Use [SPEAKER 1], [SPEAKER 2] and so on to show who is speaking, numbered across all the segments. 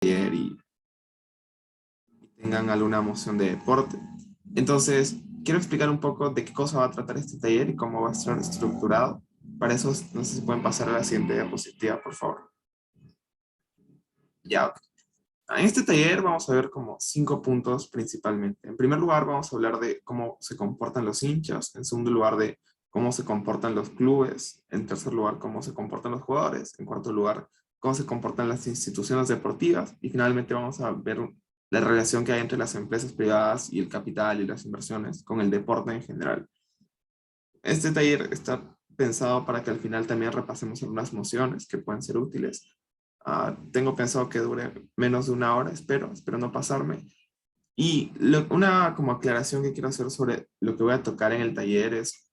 [SPEAKER 1] y tengan alguna emoción de deporte. Entonces, quiero explicar un poco de qué cosa va a tratar este taller y cómo va a estar estructurado. Para eso, no sé si pueden pasar a la siguiente diapositiva, por favor. Ya, ok. En este taller vamos a ver como 5 puntos principalmente. En primer lugar, vamos a hablar de cómo se comportan los hinchas. En segundo lugar, de cómo se comportan los clubes. En tercer lugar, cómo se comportan los jugadores. En cuarto lugar, cómo se comportan las instituciones deportivas. Y finalmente vamos a ver la relación que hay entre las empresas privadas y el capital y las inversiones con el deporte en general. Este taller está pensado para que al final también repasemos algunas nociones que pueden ser útiles. Tengo pensado que dure menos de una hora, espero no pasarme. Y una como aclaración que quiero hacer sobre lo que voy a tocar en el taller es,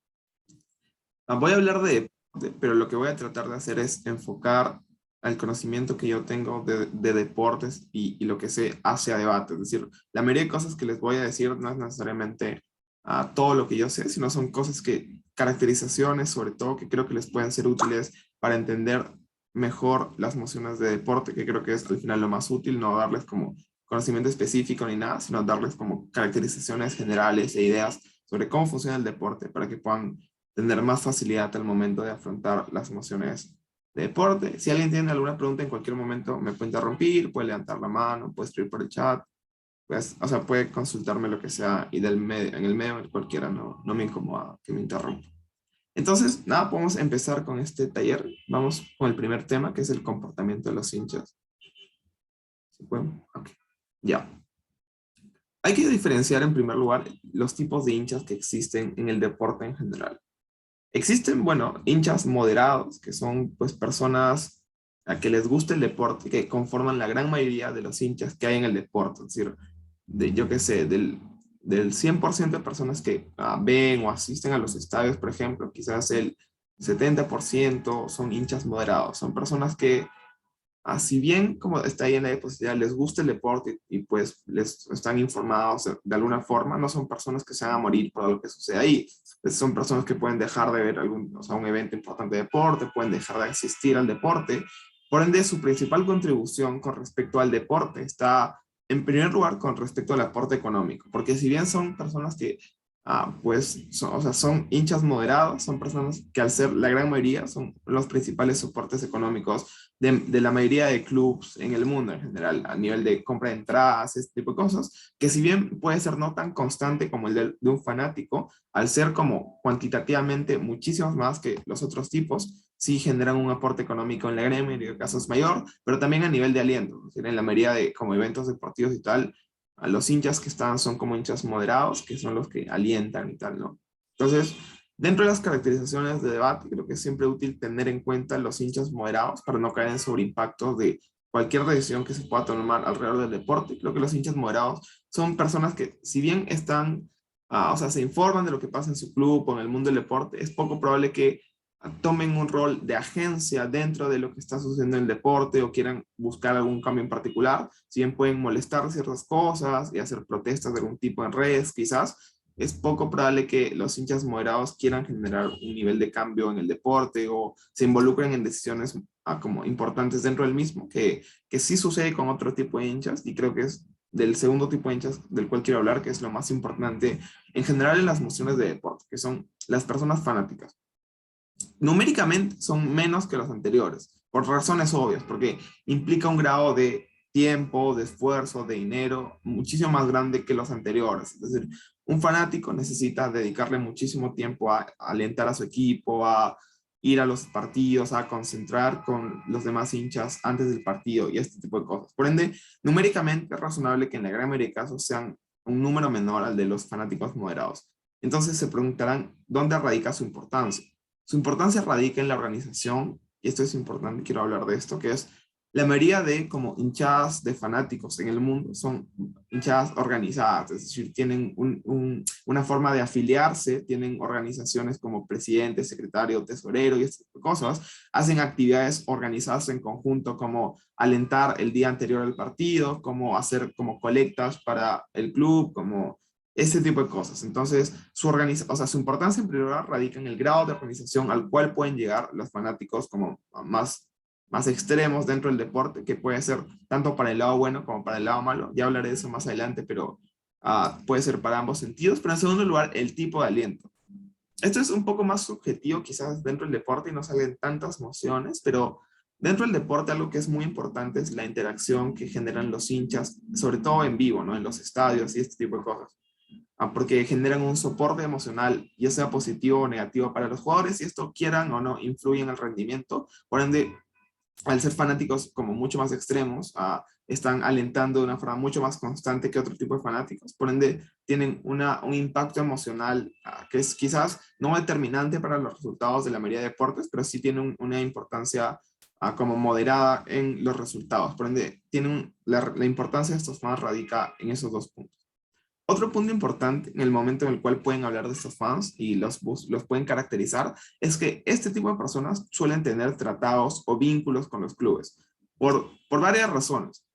[SPEAKER 1] voy a hablar de deporte, pero lo que voy a tratar de hacer es enfocar al conocimiento que yo tengo de deportes y lo que sé hacia debate. Es decir, la mayoría de cosas que les voy a decir no es necesariamente todo lo que yo sé, sino son cosas que, caracterizaciones sobre todo, que creo que les pueden ser útiles para entender mejor las nociones de deporte, que creo que es al final lo más útil, no darles como conocimiento específico ni nada, sino darles como caracterizaciones generales e ideas sobre cómo funciona el deporte para que puedan tener más facilidad al momento de afrontar las emociones de deporte. Si alguien tiene alguna pregunta en cualquier momento, me puede interrumpir, puede levantar la mano, puede escribir por el chat, pues, o sea, puede consultarme lo que sea y en el medio, en cualquiera, no me incomoda que me interrumpa. Entonces, nada, podemos empezar con este taller. Vamos con el primer tema, que es el comportamiento de los hinchas. ¿Se puede? Ok. Ya. Hay que diferenciar en primer lugar los tipos de hinchas que existen en el deporte en general. Existen, bueno, hinchas moderados, que son pues personas a que les gusta el deporte, que conforman la gran mayoría de los hinchas que hay en el deporte. Es decir, yo qué sé, del 100% de personas que ven o asisten a los estadios, por ejemplo, quizás el 70% son hinchas moderados. Son personas que, si bien como está ahí en la diapositiva, les gusta el deporte y pues les están informados de alguna forma, no son personas que se van a morir por lo que sucede ahí. Son personas que pueden dejar de ver o sea, un evento importante de deporte, pueden dejar de asistir al deporte. Por ende, su principal contribución con respecto al deporte está en primer lugar con respecto al aporte económico, porque si bien son personas que pues o sea, son hinchas moderados, son personas que al ser la gran mayoría son los principales soportes económicos de la mayoría de clubes en el mundo en general, a nivel de compra de entradas, este tipo de cosas, que si bien puede ser no tan constante como el de un fanático, al ser como cuantitativamente muchísimos más que los otros tipos, sí generan un aporte económico en la gran mayoría de casos mayor, pero también a nivel de aliento, es decir, en la mayoría de como eventos deportivos y tal, a los hinchas que están son como hinchas moderados, que son los que alientan y tal, ¿no? Entonces, dentro de las caracterizaciones de debate, creo que es siempre útil tener en cuenta los hinchas moderados para no caer en sobreimpactos de cualquier decisión que se pueda tomar alrededor del deporte. Creo que los hinchas moderados son personas que, si bien están, o sea, se informan de lo que pasa en su club o en el mundo del deporte, es poco probable que tomen un rol de agencia dentro de lo que está sucediendo en el deporte o quieran buscar algún cambio en particular, si bien pueden molestar ciertas cosas y hacer protestas de algún tipo en redes, quizás, es poco probable que los hinchas moderados quieran generar un nivel de cambio en el deporte o se involucren en decisiones como importantes dentro del mismo, que sí sucede con otro tipo de hinchas y creo que es del segundo tipo de hinchas del cual quiero hablar, que es lo más importante en general en las nociones de deporte, que son las personas fanáticas. Numéricamente son menos que los anteriores, por razones obvias, porque implica un grado de tiempo, de esfuerzo, de dinero muchísimo más grande que los anteriores. Es decir, un fanático necesita dedicarle muchísimo tiempo a alentar a su equipo, a ir a los partidos, a concentrar con los demás hinchas antes del partido y este tipo de cosas. Por ende, numéricamente es razonable que en la gran mayoría de casos sean un número menor al de los fanáticos moderados. Entonces se preguntarán dónde radica su importancia. Su importancia radica en la organización, y esto es importante, quiero hablar de esto, que es la mayoría de como hinchadas de fanáticos en el mundo son hinchadas organizadas, es decir, tienen una forma de afiliarse, tienen organizaciones como presidente, secretario, tesorero y estas cosas, hacen actividades organizadas en conjunto como alentar el día anterior al partido, como hacer como colectas para el club, como ese tipo de cosas. Entonces, o sea, su importancia en primer lugar radica en el grado de organización al cual pueden llegar los fanáticos como más más extremos dentro del deporte, que puede ser tanto para el lado bueno como para el lado malo. Ya hablaré de eso más adelante, pero puede ser para ambos sentidos. Pero en segundo lugar, el tipo de aliento. Esto es un poco más subjetivo quizás dentro del deporte y no salen tantas emociones, pero dentro del deporte algo que es muy importante es la interacción que generan los hinchas, sobre todo en vivo, ¿no? En los estadios y este tipo de cosas. Porque generan un soporte emocional, ya sea positivo o negativo para los jugadores, y esto quieran o no, influye en el rendimiento. Por ende, al ser fanáticos como mucho más extremos, están alentando de una forma mucho más constante que otro tipo de fanáticos. Por ende, tienen un impacto emocional que es quizás no determinante para los resultados de la mayoría de deportes, pero sí tiene una importancia como moderada en los resultados. Por ende, la importancia de estos fans radica en esos dos puntos. Otro punto importante en el momento en el cual pueden hablar de estos fans y los pueden caracterizar es que este tipo de personas suelen tener tratados o vínculos con los clubes por varias razones.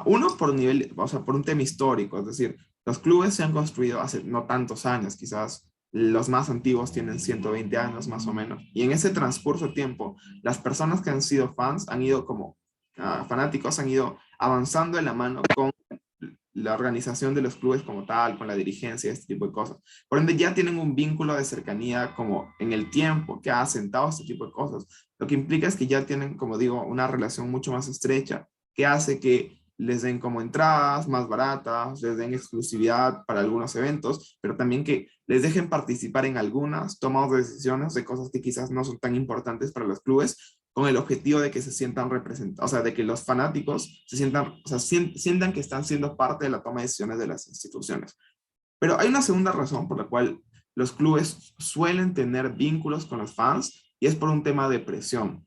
[SPEAKER 1] Uno, por un nivel, o sea, por un tema histórico, es decir, los clubes se han construido hace no tantos años, quizás los más antiguos tienen 120 años más o menos, y en ese transcurso de tiempo, las personas que han sido fans han ido como fanáticos, han ido avanzando en la mano con la organización de los clubes como tal, con la dirigencia, este tipo de cosas. Por ende, ya tienen un vínculo de cercanía como en el tiempo que ha asentado este tipo de cosas. Lo que implica es que ya tienen, como digo, una relación mucho más estrecha que hace que les den como entradas más baratas, les den exclusividad para algunos eventos, pero también que les dejen participar en algunas tomas de decisiones de cosas que quizás no son tan importantes para los clubes, con el objetivo de que se sientan representados, o sea, de que los fanáticos se sientan, o sea, sientan que están siendo parte de la toma de decisiones de las instituciones. Pero hay una segunda razón por la cual los clubes suelen tener vínculos con los fans y es por un tema de presión.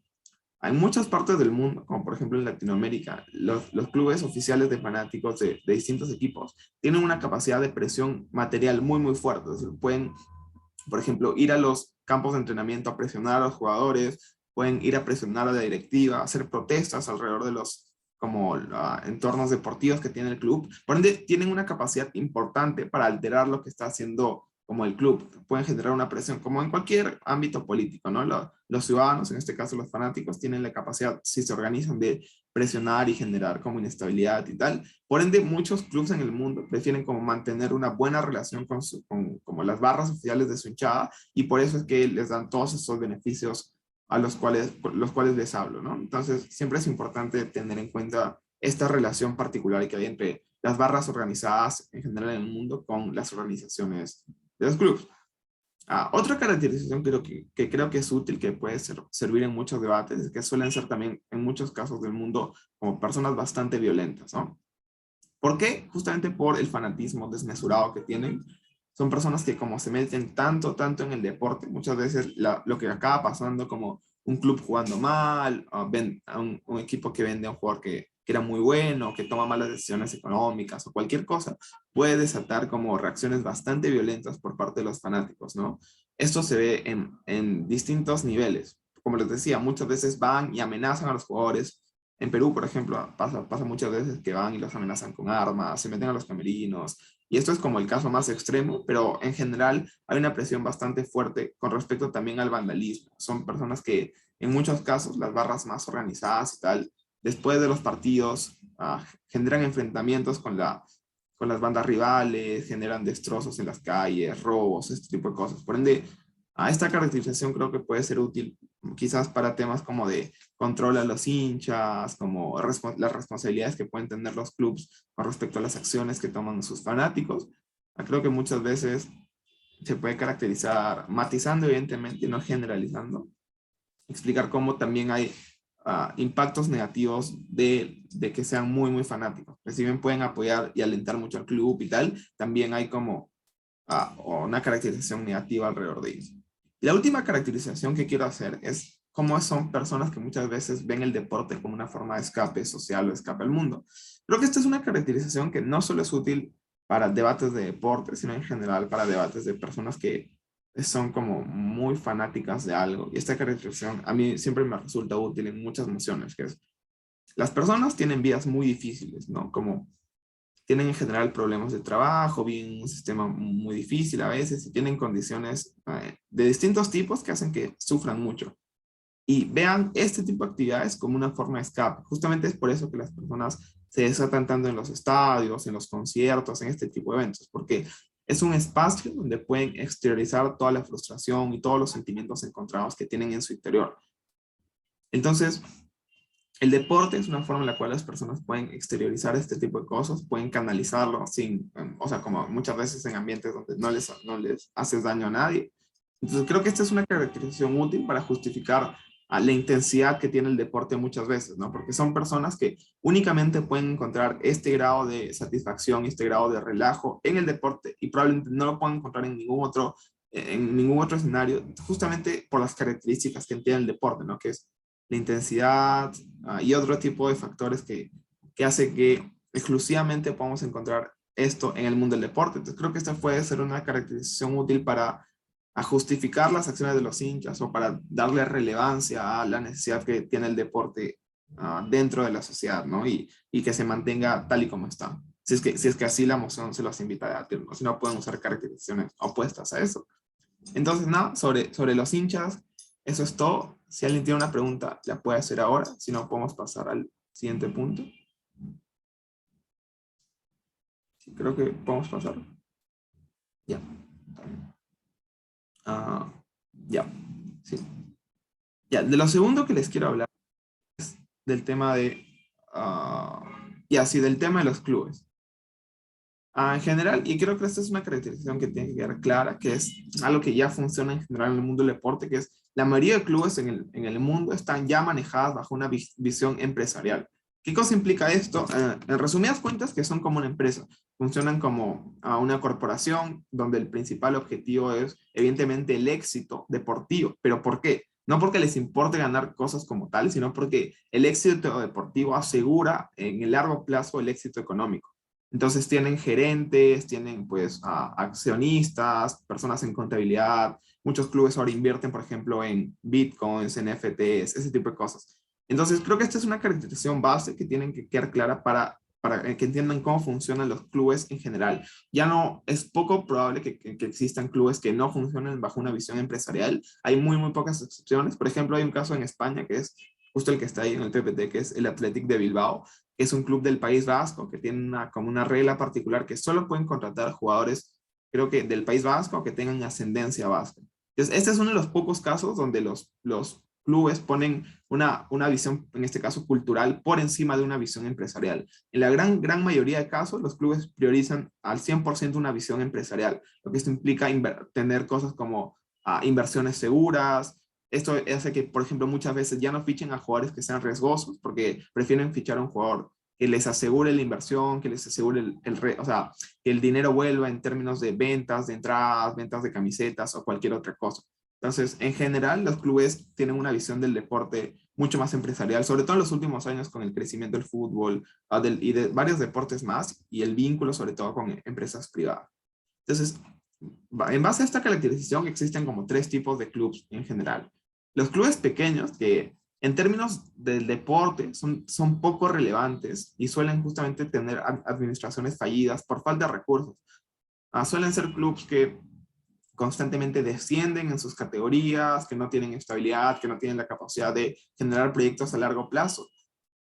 [SPEAKER 1] Hay muchas partes del mundo, como por ejemplo en Latinoamérica, los clubes oficiales de fanáticos de distintos equipos tienen una capacidad de presión material muy, muy fuerte. Es decir, pueden, por ejemplo, ir a los campos de entrenamiento a presionar a los jugadores, pueden ir a presionar a la directiva, hacer protestas alrededor de los como entornos deportivos que tiene el club. Por ende, tienen una capacidad importante para alterar lo que está haciendo como el club. Pueden generar una presión, como en cualquier ámbito político, ¿no? Los ciudadanos, en este caso los fanáticos, tienen la capacidad, si se organizan, de presionar y generar como inestabilidad y tal. Por ende, muchos clubes en el mundo prefieren como mantener una buena relación con como las barras oficiales de su hinchada y por eso es que les dan todos esos beneficios a los cuales les hablo, ¿no? Entonces, siempre es importante tener en cuenta esta relación particular que hay entre las barras organizadas en general en el mundo con las organizaciones de los clubes. Otra caracterización que creo que es útil, que puede servir en muchos debates, es que suelen ser también en muchos casos del mundo como personas bastante violentas, ¿no? ¿Por qué? Justamente por el fanatismo desmesurado que tienen. Son personas que como se meten tanto, tanto en el deporte, muchas veces lo que acaba pasando como un club jugando mal, a un equipo que vende a un jugador que era muy bueno, que toma malas decisiones económicas o cualquier cosa, puede desatar como reacciones bastante violentas por parte de los fanáticos, ¿no? Esto se ve en distintos niveles. Como les decía, muchas veces van y amenazan a los jugadores. En Perú, por ejemplo, pasa muchas veces que van y los amenazan con armas, se meten a los camerinos, y esto es como el caso más extremo, pero en general hay una presión bastante fuerte con respecto también al vandalismo. Son personas que en muchos casos las barras más organizadas y tal, después de los partidos, generan enfrentamientos con las bandas rivales, generan destrozos en las calles, robos, este tipo de cosas. Por ende, esta caracterización creo que puede ser útil quizás para temas como de control a los hinchas, como las responsabilidades que pueden tener los clubes con respecto a las acciones que toman sus fanáticos. Creo que muchas veces se puede caracterizar matizando evidentemente y no generalizando, explicar cómo también hay impactos negativos de que sean muy, muy fanáticos. Que si bien pueden apoyar y alentar mucho al club y tal, también hay como una caracterización negativa alrededor de ellos. Y la última caracterización que quiero hacer es cómo son personas que muchas veces ven el deporte como una forma de escape social o escape al mundo. Creo que esta es una caracterización que no solo es útil para debates de deporte, sino en general para debates de personas que son como muy fanáticas de algo. Y esta caracterización a mí siempre me resulta útil en muchas emociones, que es, las personas tienen vidas muy difíciles, ¿no? Como tienen en general problemas de trabajo, viven en un sistema muy difícil a veces y tienen condiciones de distintos tipos que hacen que sufran mucho. y vean este tipo de actividades como una forma de escape. Justamente es por eso que las personas se desatan tanto en los estadios, en los conciertos, en este tipo de eventos, porque es un espacio donde pueden exteriorizar toda la frustración y todos los sentimientos encontrados que tienen en su interior. Entonces, el deporte es una forma en la cual las personas pueden exteriorizar este tipo de cosas, pueden canalizarlo sin, o sea, como muchas veces en ambientes donde no les haces daño a nadie. Entonces creo que esta es una caracterización útil para justificar la intensidad que tiene el deporte muchas veces, ¿no? Porque son personas que únicamente pueden encontrar este grado de satisfacción, este grado de relajo en el deporte y probablemente no lo puedan encontrar en ningún otro escenario, justamente por las características que tiene el deporte, ¿no? Que es la intensidad, y otro tipo de factores que hace que exclusivamente podamos encontrar esto en el mundo del deporte. Entonces creo que esta puede ser una caracterización útil para justificar las acciones de los hinchas o para darle relevancia a la necesidad que tiene el deporte dentro de la sociedad, ¿no? Y que se mantenga tal y como está. Si es que así la moción se los invita a debatir, ¿no? Si no, pueden usar caracterizaciones opuestas a eso. Entonces, nada, sobre los hinchas, eso es todo. Si alguien tiene una pregunta, la puede hacer ahora. Si no, podemos pasar al siguiente punto. Sí, creo que podemos pasar. Ya. Ah, ya. Sí. Ya, de lo segundo que les quiero hablar es del tema de... ya, sí, del tema de los clubes. En general, y creo que esta es una caracterización que tiene que quedar clara, que es algo que ya funciona en general en el mundo del deporte, que es la mayoría de clubes en el mundo están ya manejadas bajo una visión empresarial. ¿Qué cosa implica esto? En resumidas cuentas, que son como una empresa, funcionan como una corporación donde el principal objetivo es evidentemente el éxito deportivo. ¿Pero por qué? No porque les importe ganar cosas como tal, sino porque el éxito deportivo asegura en el largo plazo el éxito económico. Entonces tienen gerentes, tienen pues accionistas, personas en contabilidad. Muchos clubes ahora invierten, por ejemplo, en bitcoins, en NFTs, ese tipo de cosas. Entonces creo que esta es una caracterización base que tienen que quedar clara para que entiendan cómo funcionan los clubes en general. Ya no es poco probable que existan clubes que no funcionen bajo una visión empresarial. Hay muy, muy pocas excepciones. Por ejemplo, hay un caso en España que es justo el que está ahí en el PPT, que es el Athletic de Bilbao, que es un club del País Vasco, que tiene como una regla particular que solo pueden contratar jugadores, creo que del País Vasco, que tengan ascendencia vasca. Entonces, este es uno de los pocos casos donde los clubes ponen una visión, en este caso cultural, por encima de una visión empresarial. En la gran mayoría de casos, los clubes priorizan al 100% una visión empresarial, lo que esto implica tener cosas como inversiones seguras. Esto hace que, por ejemplo, muchas veces ya no fichen a jugadores que sean riesgosos porque prefieren fichar a un jugador que les asegure la inversión, que les asegure o sea, que el dinero vuelva en términos de ventas, de entradas, ventas de camisetas o cualquier otra cosa. Entonces, en general, los clubes tienen una visión del deporte mucho más empresarial, sobre todo en los últimos años con el crecimiento del fútbol y de varios deportes más y el vínculo sobre todo con empresas privadas. Entonces, en base a esta caracterización existen como tres tipos de clubes en general. Los clubes pequeños, que en términos del deporte son poco relevantes y suelen justamente tener administraciones fallidas por falta de recursos. Suelen ser clubes que constantemente descienden en sus categorías, que no tienen estabilidad, que no tienen la capacidad de generar proyectos a largo plazo.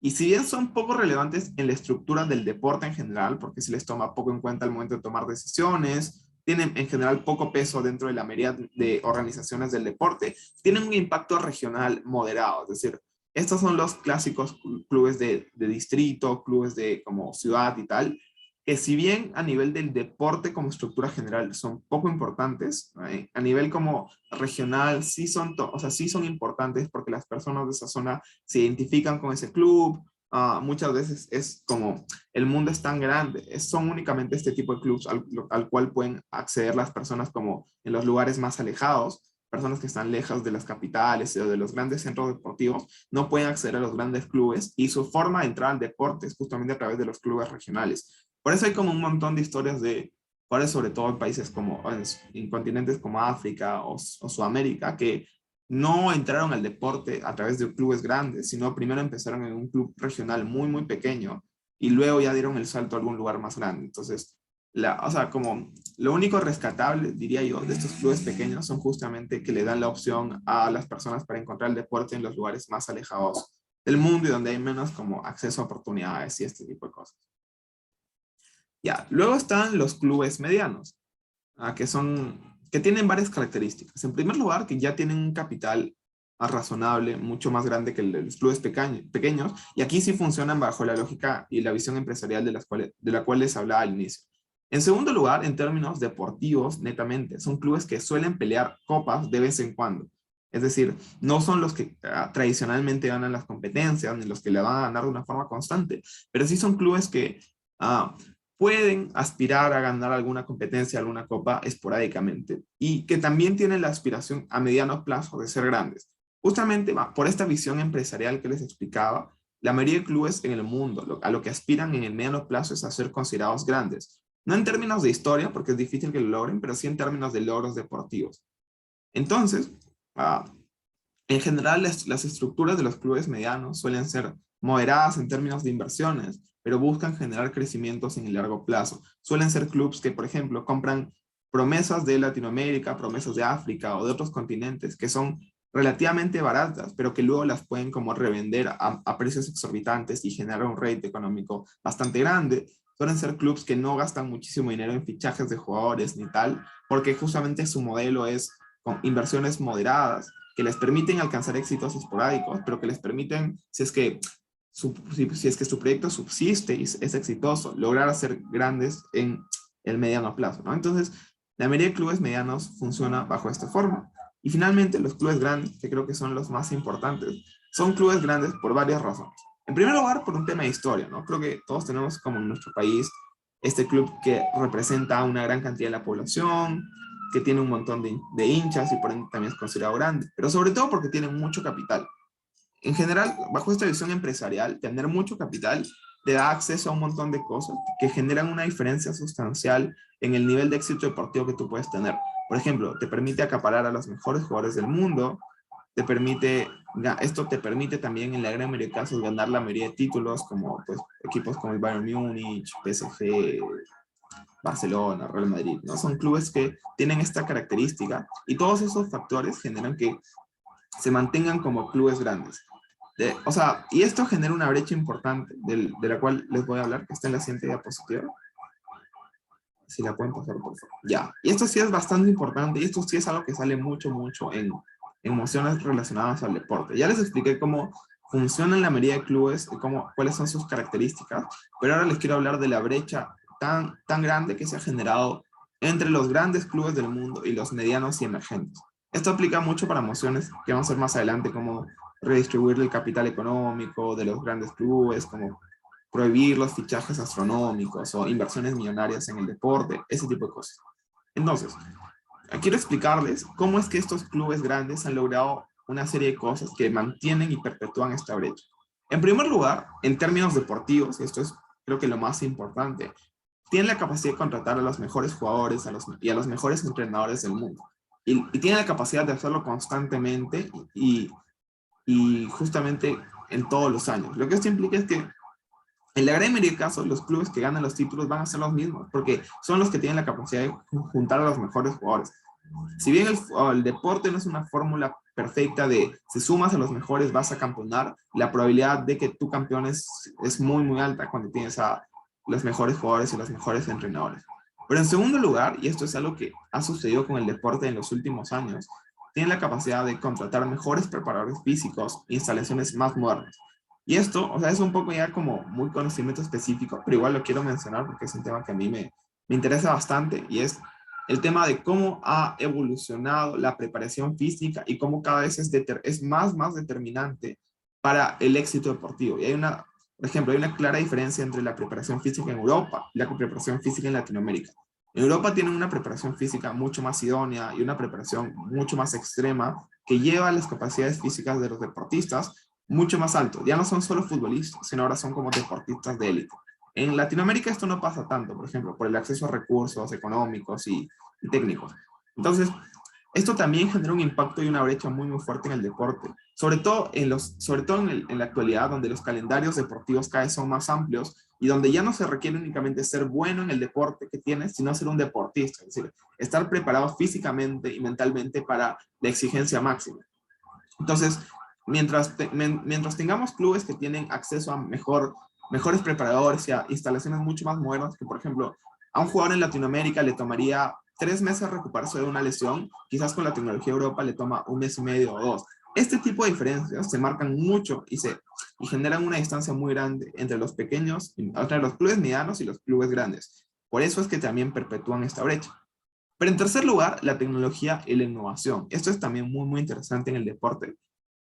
[SPEAKER 1] Y si bien son poco relevantes en la estructura del deporte en general, porque se les toma poco en cuenta al momento de tomar decisiones, tienen en general poco peso dentro de la mayoría de organizaciones del deporte, tienen un impacto regional moderado. Es decir, estos son los clásicos clubes de distrito, clubes de como ciudad y tal, que si bien a nivel del deporte como estructura general son poco importantes, a nivel como regional o sea, sí son importantes porque las personas de esa zona se identifican con ese club. Muchas veces es como el mundo es tan grande, son únicamente este tipo de clubes al cual pueden acceder las personas como en los lugares más alejados. Personas que están lejos de las capitales o de los grandes centros deportivos no pueden acceder a los grandes clubes y su forma de entrar al deporte es justamente a través de los clubes regionales. Por eso hay como un montón de historias de jugadores, sobre todo en países como, en continentes como África o Sudamérica, que no entraron al deporte a través de clubes grandes, sino primero empezaron en un club regional muy, muy pequeño y luego ya dieron el salto a algún lugar más grande. Entonces, o sea, como lo único rescatable, diría yo, de estos clubes pequeños son justamente que le dan la opción a las personas para encontrar el deporte en los lugares más alejados del mundo y donde hay menos como acceso a oportunidades y este tipo de cosas. Ya, luego están los clubes medianos, que tienen varias características. En primer lugar, que ya tienen un capital más razonable, mucho más grande que el de los clubes pequeños, y aquí sí funcionan bajo la lógica y la visión empresarial de la cual les hablaba al inicio. En segundo lugar, en términos deportivos, netamente, son clubes que suelen pelear copas de vez en cuando. Es decir, no son los que tradicionalmente ganan las competencias, ni los que le van a ganar de una forma constante, pero sí son clubes que ah, pueden aspirar a ganar alguna competencia, alguna copa esporádicamente, y que también tienen la aspiración a mediano plazo de ser grandes. Justamente por esta visión empresarial que les explicaba, la mayoría de clubes en el mundo a lo que aspiran en el mediano plazo es a ser considerados grandes. No en términos de historia, porque es difícil que lo logren, pero sí en términos de logros deportivos. Entonces, ah, en general, las estructuras de los clubes medianos suelen ser moderadas en términos de inversiones, pero buscan generar crecimientos en el largo plazo. Suelen ser clubes que, por ejemplo, compran promesas de Latinoamérica, promesas de África o de otros continentes que son relativamente baratas, pero que luego las pueden como revender a precios exorbitantes y generar un rédito económico bastante grande. Suelen ser clubes que no gastan muchísimo dinero en fichajes de jugadores ni tal, porque justamente su modelo es con inversiones moderadas que les permiten alcanzar éxitos esporádicos, pero que les permiten, si es que su proyecto subsiste y es exitoso, lograr hacer grandes en el mediano plazo, ¿no? Entonces, la mayoría de clubes medianos funciona bajo esta forma. Y finalmente, los clubes grandes, que creo que son los más importantes, son clubes grandes por varias razones. En primer lugar, por un tema de historia, ¿no? Creo que todos tenemos como en nuestro país este club que representa a una gran cantidad de la población, que tiene un montón de hinchas y por ende también es considerado grande, pero sobre todo porque tiene mucho capital. En general, bajo esta visión empresarial, tener mucho capital te da acceso a un montón de cosas que generan una diferencia sustancial en el nivel de éxito deportivo que tú puedes tener. Por ejemplo, te permite acaparar a los mejores jugadores del mundo, esto te permite también en la gran mayoría de casos ganar la mayoría de títulos como pues, equipos como el Bayern Múnich, PSG, Barcelona, Real Madrid, ¿no? Son clubes que tienen esta característica y todos esos factores generan que se mantengan como clubes grandes. O sea, y esto genera una brecha importante de la cual les voy a hablar, que está en la siguiente diapositiva. Si la pueden pasar, por favor. Ya. Y esto sí es bastante importante y esto sí es algo que sale mucho en mociones relacionadas al deporte. Ya les expliqué cómo funcionan la mayoría de clubes y cuáles son sus características, pero ahora les quiero hablar de la brecha tan grande que se ha generado entre los grandes clubes del mundo y los medianos y emergentes. Esto aplica mucho para mociones que vamos a ver más adelante, como redistribuir el capital económico de los grandes clubes, como prohibir los fichajes astronómicos o inversiones millonarias en el deporte, ese tipo de cosas. Entonces, quiero explicarles cómo es que estos clubes grandes han logrado una serie de cosas que mantienen y perpetúan esta brecha. En primer lugar, en términos deportivos, y esto es creo que lo más importante, tienen la capacidad de contratar a los mejores jugadores y a los mejores entrenadores del mundo. Y tienen la capacidad de hacerlo constantemente y justamente en todos los años. Lo que esto implica es que en la gran mayoría de casos, los clubes que ganan los títulos van a ser los mismos, porque son los que tienen la capacidad de juntar a los mejores jugadores. Si bien el deporte no es una fórmula perfecta de si sumas a los mejores vas a campeonar, la probabilidad de que tú campeones es muy alta cuando tienes a los mejores jugadores y los mejores entrenadores. Pero en segundo lugar, y esto es algo que ha sucedido con el deporte en los últimos años, tienen la capacidad de contratar mejores preparadores físicos e instalaciones más modernas. Y esto, o sea, es un poco ya como muy conocimiento específico, pero igual lo quiero mencionar porque es un tema que a mí me interesa bastante y es el tema de cómo ha evolucionado la preparación física y cómo cada vez es más determinante para el éxito deportivo. Y por ejemplo, hay una clara diferencia entre la preparación física en Europa y la preparación física en Latinoamérica. En Europa tienen una preparación física mucho más idónea y una preparación mucho más extrema que lleva las capacidades físicas de los deportistas mucho más alto. Ya no son solo futbolistas, sino ahora son como deportistas de élite. En Latinoamérica esto no pasa tanto, por ejemplo, por el acceso a recursos económicos y técnicos. Entonces, Esto también genera un impacto y una brecha muy, muy fuerte en el deporte, sobre todo en la actualidad, donde los calendarios deportivos cada vez son más amplios y donde ya no se requiere únicamente ser bueno en el deporte que tienes, sino ser un deportista, es decir, estar preparado físicamente y mentalmente para la exigencia máxima. Entonces, mientras tengamos clubes que tienen acceso a mejores preparadores y a instalaciones mucho más modernas, que por ejemplo, a un jugador en Latinoamérica le tomaría 3 meses recuperarse de una lesión, quizás con la tecnología de Europa le toma un mes y medio o dos. Este tipo de diferencias se marcan mucho y generan una distancia muy grande entre los pequeños, entre los clubes medianos y los clubes grandes. Por eso es que también perpetúan esta brecha. Pero en tercer lugar, la tecnología y la innovación. Esto es también muy, muy interesante en el deporte.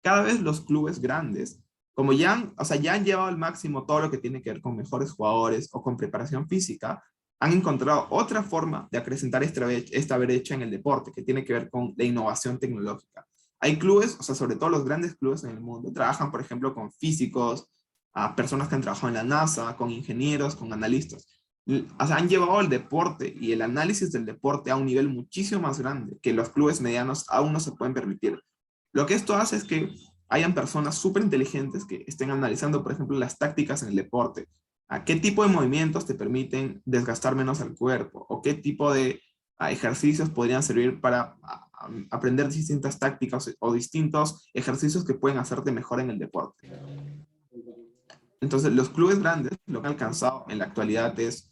[SPEAKER 1] Cada vez los clubes grandes, como ya han llevado al máximo todo lo que tiene que ver con mejores jugadores o con preparación física, han encontrado otra forma de acrecentar esta brecha en el deporte, que tiene que ver con la innovación tecnológica. Hay clubes, o sea, sobre todo los grandes clubes en el mundo, trabajan, por ejemplo, con físicos, a personas que han trabajado en la NASA, con ingenieros, con analistas. O sea, han llevado el deporte y el análisis del deporte a un nivel muchísimo más grande que los clubes medianos aún no se pueden permitir. Lo que esto hace es que hayan personas súper inteligentes que estén analizando, por ejemplo, las tácticas en el deporte, a qué tipo de movimientos te permiten desgastar menos al cuerpo o qué tipo de ejercicios podrían servir para aprender distintas tácticas o distintos ejercicios que pueden hacerte mejor en el deporte. Entonces, los clubes grandes lo que han alcanzado en la actualidad es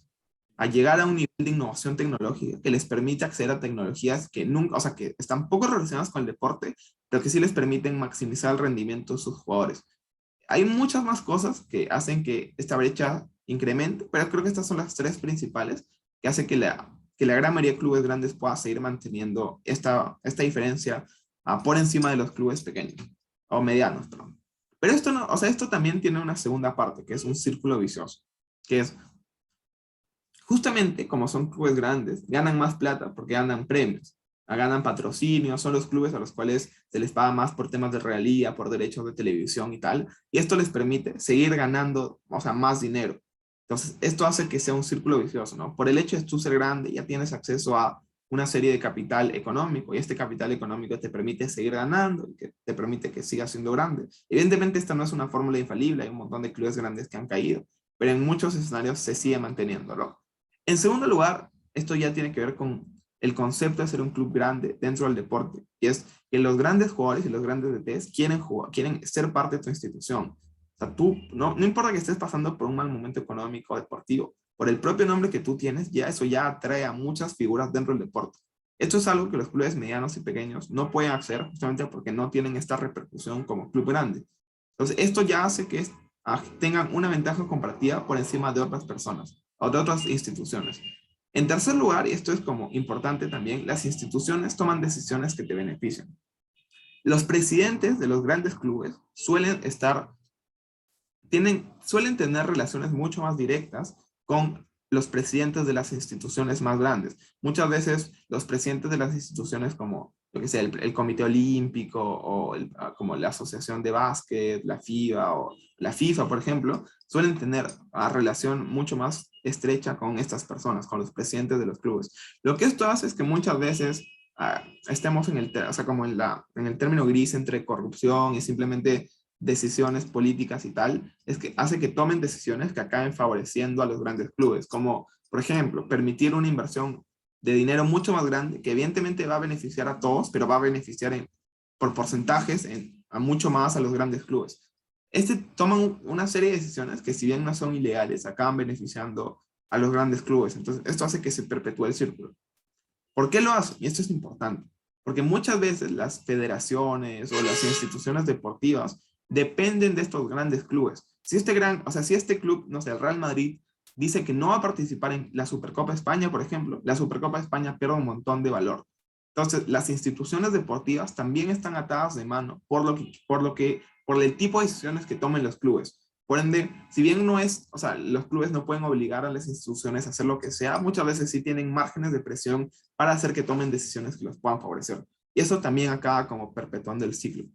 [SPEAKER 1] a llegar a un nivel de innovación tecnológica que les permite acceder a tecnologías que nunca, o sea, que están poco relacionadas con el deporte, pero que sí les permiten maximizar el rendimiento de sus jugadores. Hay muchas más cosas que hacen que esta brecha incremente, pero creo que estas son las tres principales que hacen que la gran mayoría de clubes grandes pueda seguir manteniendo esta diferencia por encima de los clubes pequeños o medianos, perdón. Pero esto no, o sea, esto también tiene una segunda parte, que es un círculo vicioso, que es justamente como son clubes grandes, ganan más plata porque ganan premios, ganan patrocinios, son los clubes a los cuales se les paga más por temas de regalía, por derechos de televisión y tal, y esto les permite seguir ganando, o sea, más dinero. Entonces, esto hace que sea un círculo vicioso, ¿no? Por el hecho de tú ser grande, ya tienes acceso a una serie de capital económico, y este capital económico te permite seguir ganando, y que te permite que sigas siendo grande. Evidentemente, esta no es una fórmula infalible, hay un montón de clubes grandes que han caído, pero en muchos escenarios se sigue manteniendo, ¿no? En segundo lugar, esto ya tiene que ver con el concepto de ser un club grande dentro del deporte, y es que los grandes jugadores y los grandes DTs quieren jugar, quieren ser parte de tu institución. O sea, tú, no importa que estés pasando por un mal momento económico o deportivo, por el propio nombre que tú tienes, ya eso ya atrae a muchas figuras dentro del deporte. Esto es algo que los clubes medianos y pequeños no pueden hacer justamente porque no tienen esta repercusión como club grande. Entonces, esto ya hace que tengan una ventaja comparativa por encima de otras personas o de otras instituciones. En tercer lugar, y esto es como importante también, las instituciones toman decisiones que te benefician. Los presidentes de los grandes clubes suelen tener relaciones mucho más directas con los presidentes de las instituciones más grandes. Muchas veces los presidentes de las instituciones como, lo que sea, el Comité Olímpico o como la Asociación de Básquet, la FIBA o la FIFA, por ejemplo, suelen tener una relación mucho más estrecha con estas personas, con los presidentes de los clubes. Lo que esto hace es que muchas veces estemos o sea, como en el término gris entre corrupción y simplemente decisiones políticas y tal, es que hace que tomen decisiones que acaben favoreciendo a los grandes clubes, como por ejemplo, permitir una inversión de dinero mucho más grande, que evidentemente va a beneficiar a todos, pero va a beneficiar por porcentajes a mucho más a los grandes clubes. Toman una serie de decisiones que si bien no son ilegales, acaban beneficiando a los grandes clubes. Entonces, esto hace que se perpetúe el círculo. ¿Por qué lo hacen? Y esto es importante. Porque muchas veces las federaciones o las instituciones deportivas dependen de estos grandes clubes. Si este club, no sé, el Real Madrid, dice que no va a participar en la Supercopa España, por ejemplo, la Supercopa España pierde un montón de valor. Entonces, las instituciones deportivas también están atadas de mano por el tipo de decisiones que tomen los clubes. Por ende, si bien no es, o sea, los clubes no pueden obligar a las instituciones a hacer lo que sea, muchas veces sí tienen márgenes de presión para hacer que tomen decisiones que los puedan favorecer. Y eso también acaba como perpetuando el ciclo.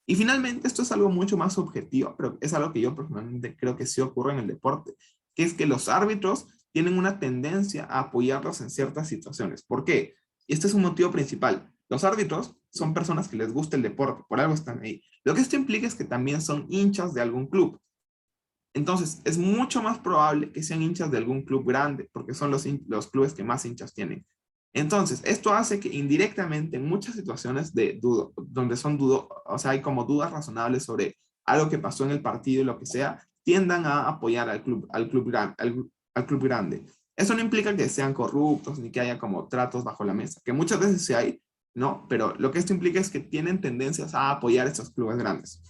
[SPEAKER 1] Y finalmente, esto es algo mucho más objetivo, pero es algo que yo personalmente creo que sí ocurre en el deporte, que es que los árbitros tienen una tendencia a apoyarlos en ciertas situaciones. ¿Por qué? Y este es un motivo principal. Los árbitros son personas que les gusta el deporte, por algo están ahí. Lo que esto implica es que también son hinchas de algún club. Entonces, es mucho más probable que sean hinchas de algún club grande, porque son los clubes que más hinchas tienen. Entonces, esto hace que indirectamente en muchas situaciones de dudo, donde son dudo, o sea, hay como dudas razonables sobre algo que pasó en el partido y lo que sea, tiendan a apoyar al club grande. Eso no implica que sean corruptos ni que haya como tratos bajo la mesa, que muchas veces sí hay, ¿no? Pero lo que esto implica es que tienen tendencias a apoyar estos clubes grandes.